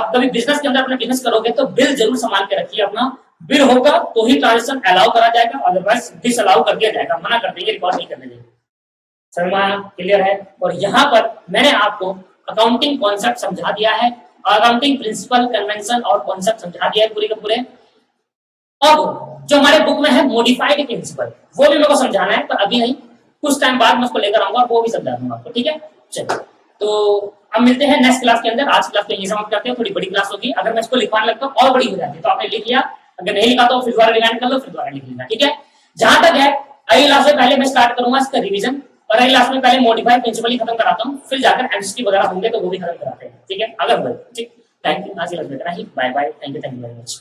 कभी बिजनेस के अंदर अपना बिजनेस करोगे तो बिल जरूर संभाल के रखिए अपना। बिल होगा तो ही ट्रांजेक्शन अलाउ करा जाएगा, अदरवाइज डिसअलाउ कर दिया जाएगा, मना कर देंगे, रिकॉर्ड नहीं करने देंगे। समझ क्लियर है। और यहाँ पर मैंने आपको अकाउंटिंग कॉन्सेप्ट समझा दिया है, अकाउंटिंग प्रिंसिपल, कन्वेंशन और कॉन्सेप्ट समझा दिया है पूरे के पूरे। अब जो हमारे बुक में है मॉडिफाइड प्रिंसिपल, वो भी मेरे को समझाना है, पर अभी नहीं, कुछ टाइम बाद मैं उसको लेकर आऊंगा, वो भी समझा दूंगा आपको, ठीक है। चलिए, तो अब मिलते हैं नेक्स्ट क्लास के अंदर। आज क्लास को यही समाप्त करते हैं, थोड़ी बड़ी क्लास होगी। अगर मैं इसको लिखवाने लगता हूँ और बड़ी हो जाती है, तो आपने लिख लिया, अगर नहीं लिखा तो फिर दोबारा रिवाइंड कर लो, फिर दोबारा लिख लेना, ठीक है। जहां तक है अगली क्लास में पहले मैं स्टार्ट करूंगा इसका रिवीजन, और अगली क्लास में पहले मॉडिफाइड प्रिंसिपल ही खत्म कराता हूँ, फिर जाकर एमसीक्यू वगैरह होंगे तो वो भी खत्म कराते हैं, ठीक है। अगर हुए ठीक। थैंक यू, आज की क्लास में इतना ही। Bye bye, thank you very much.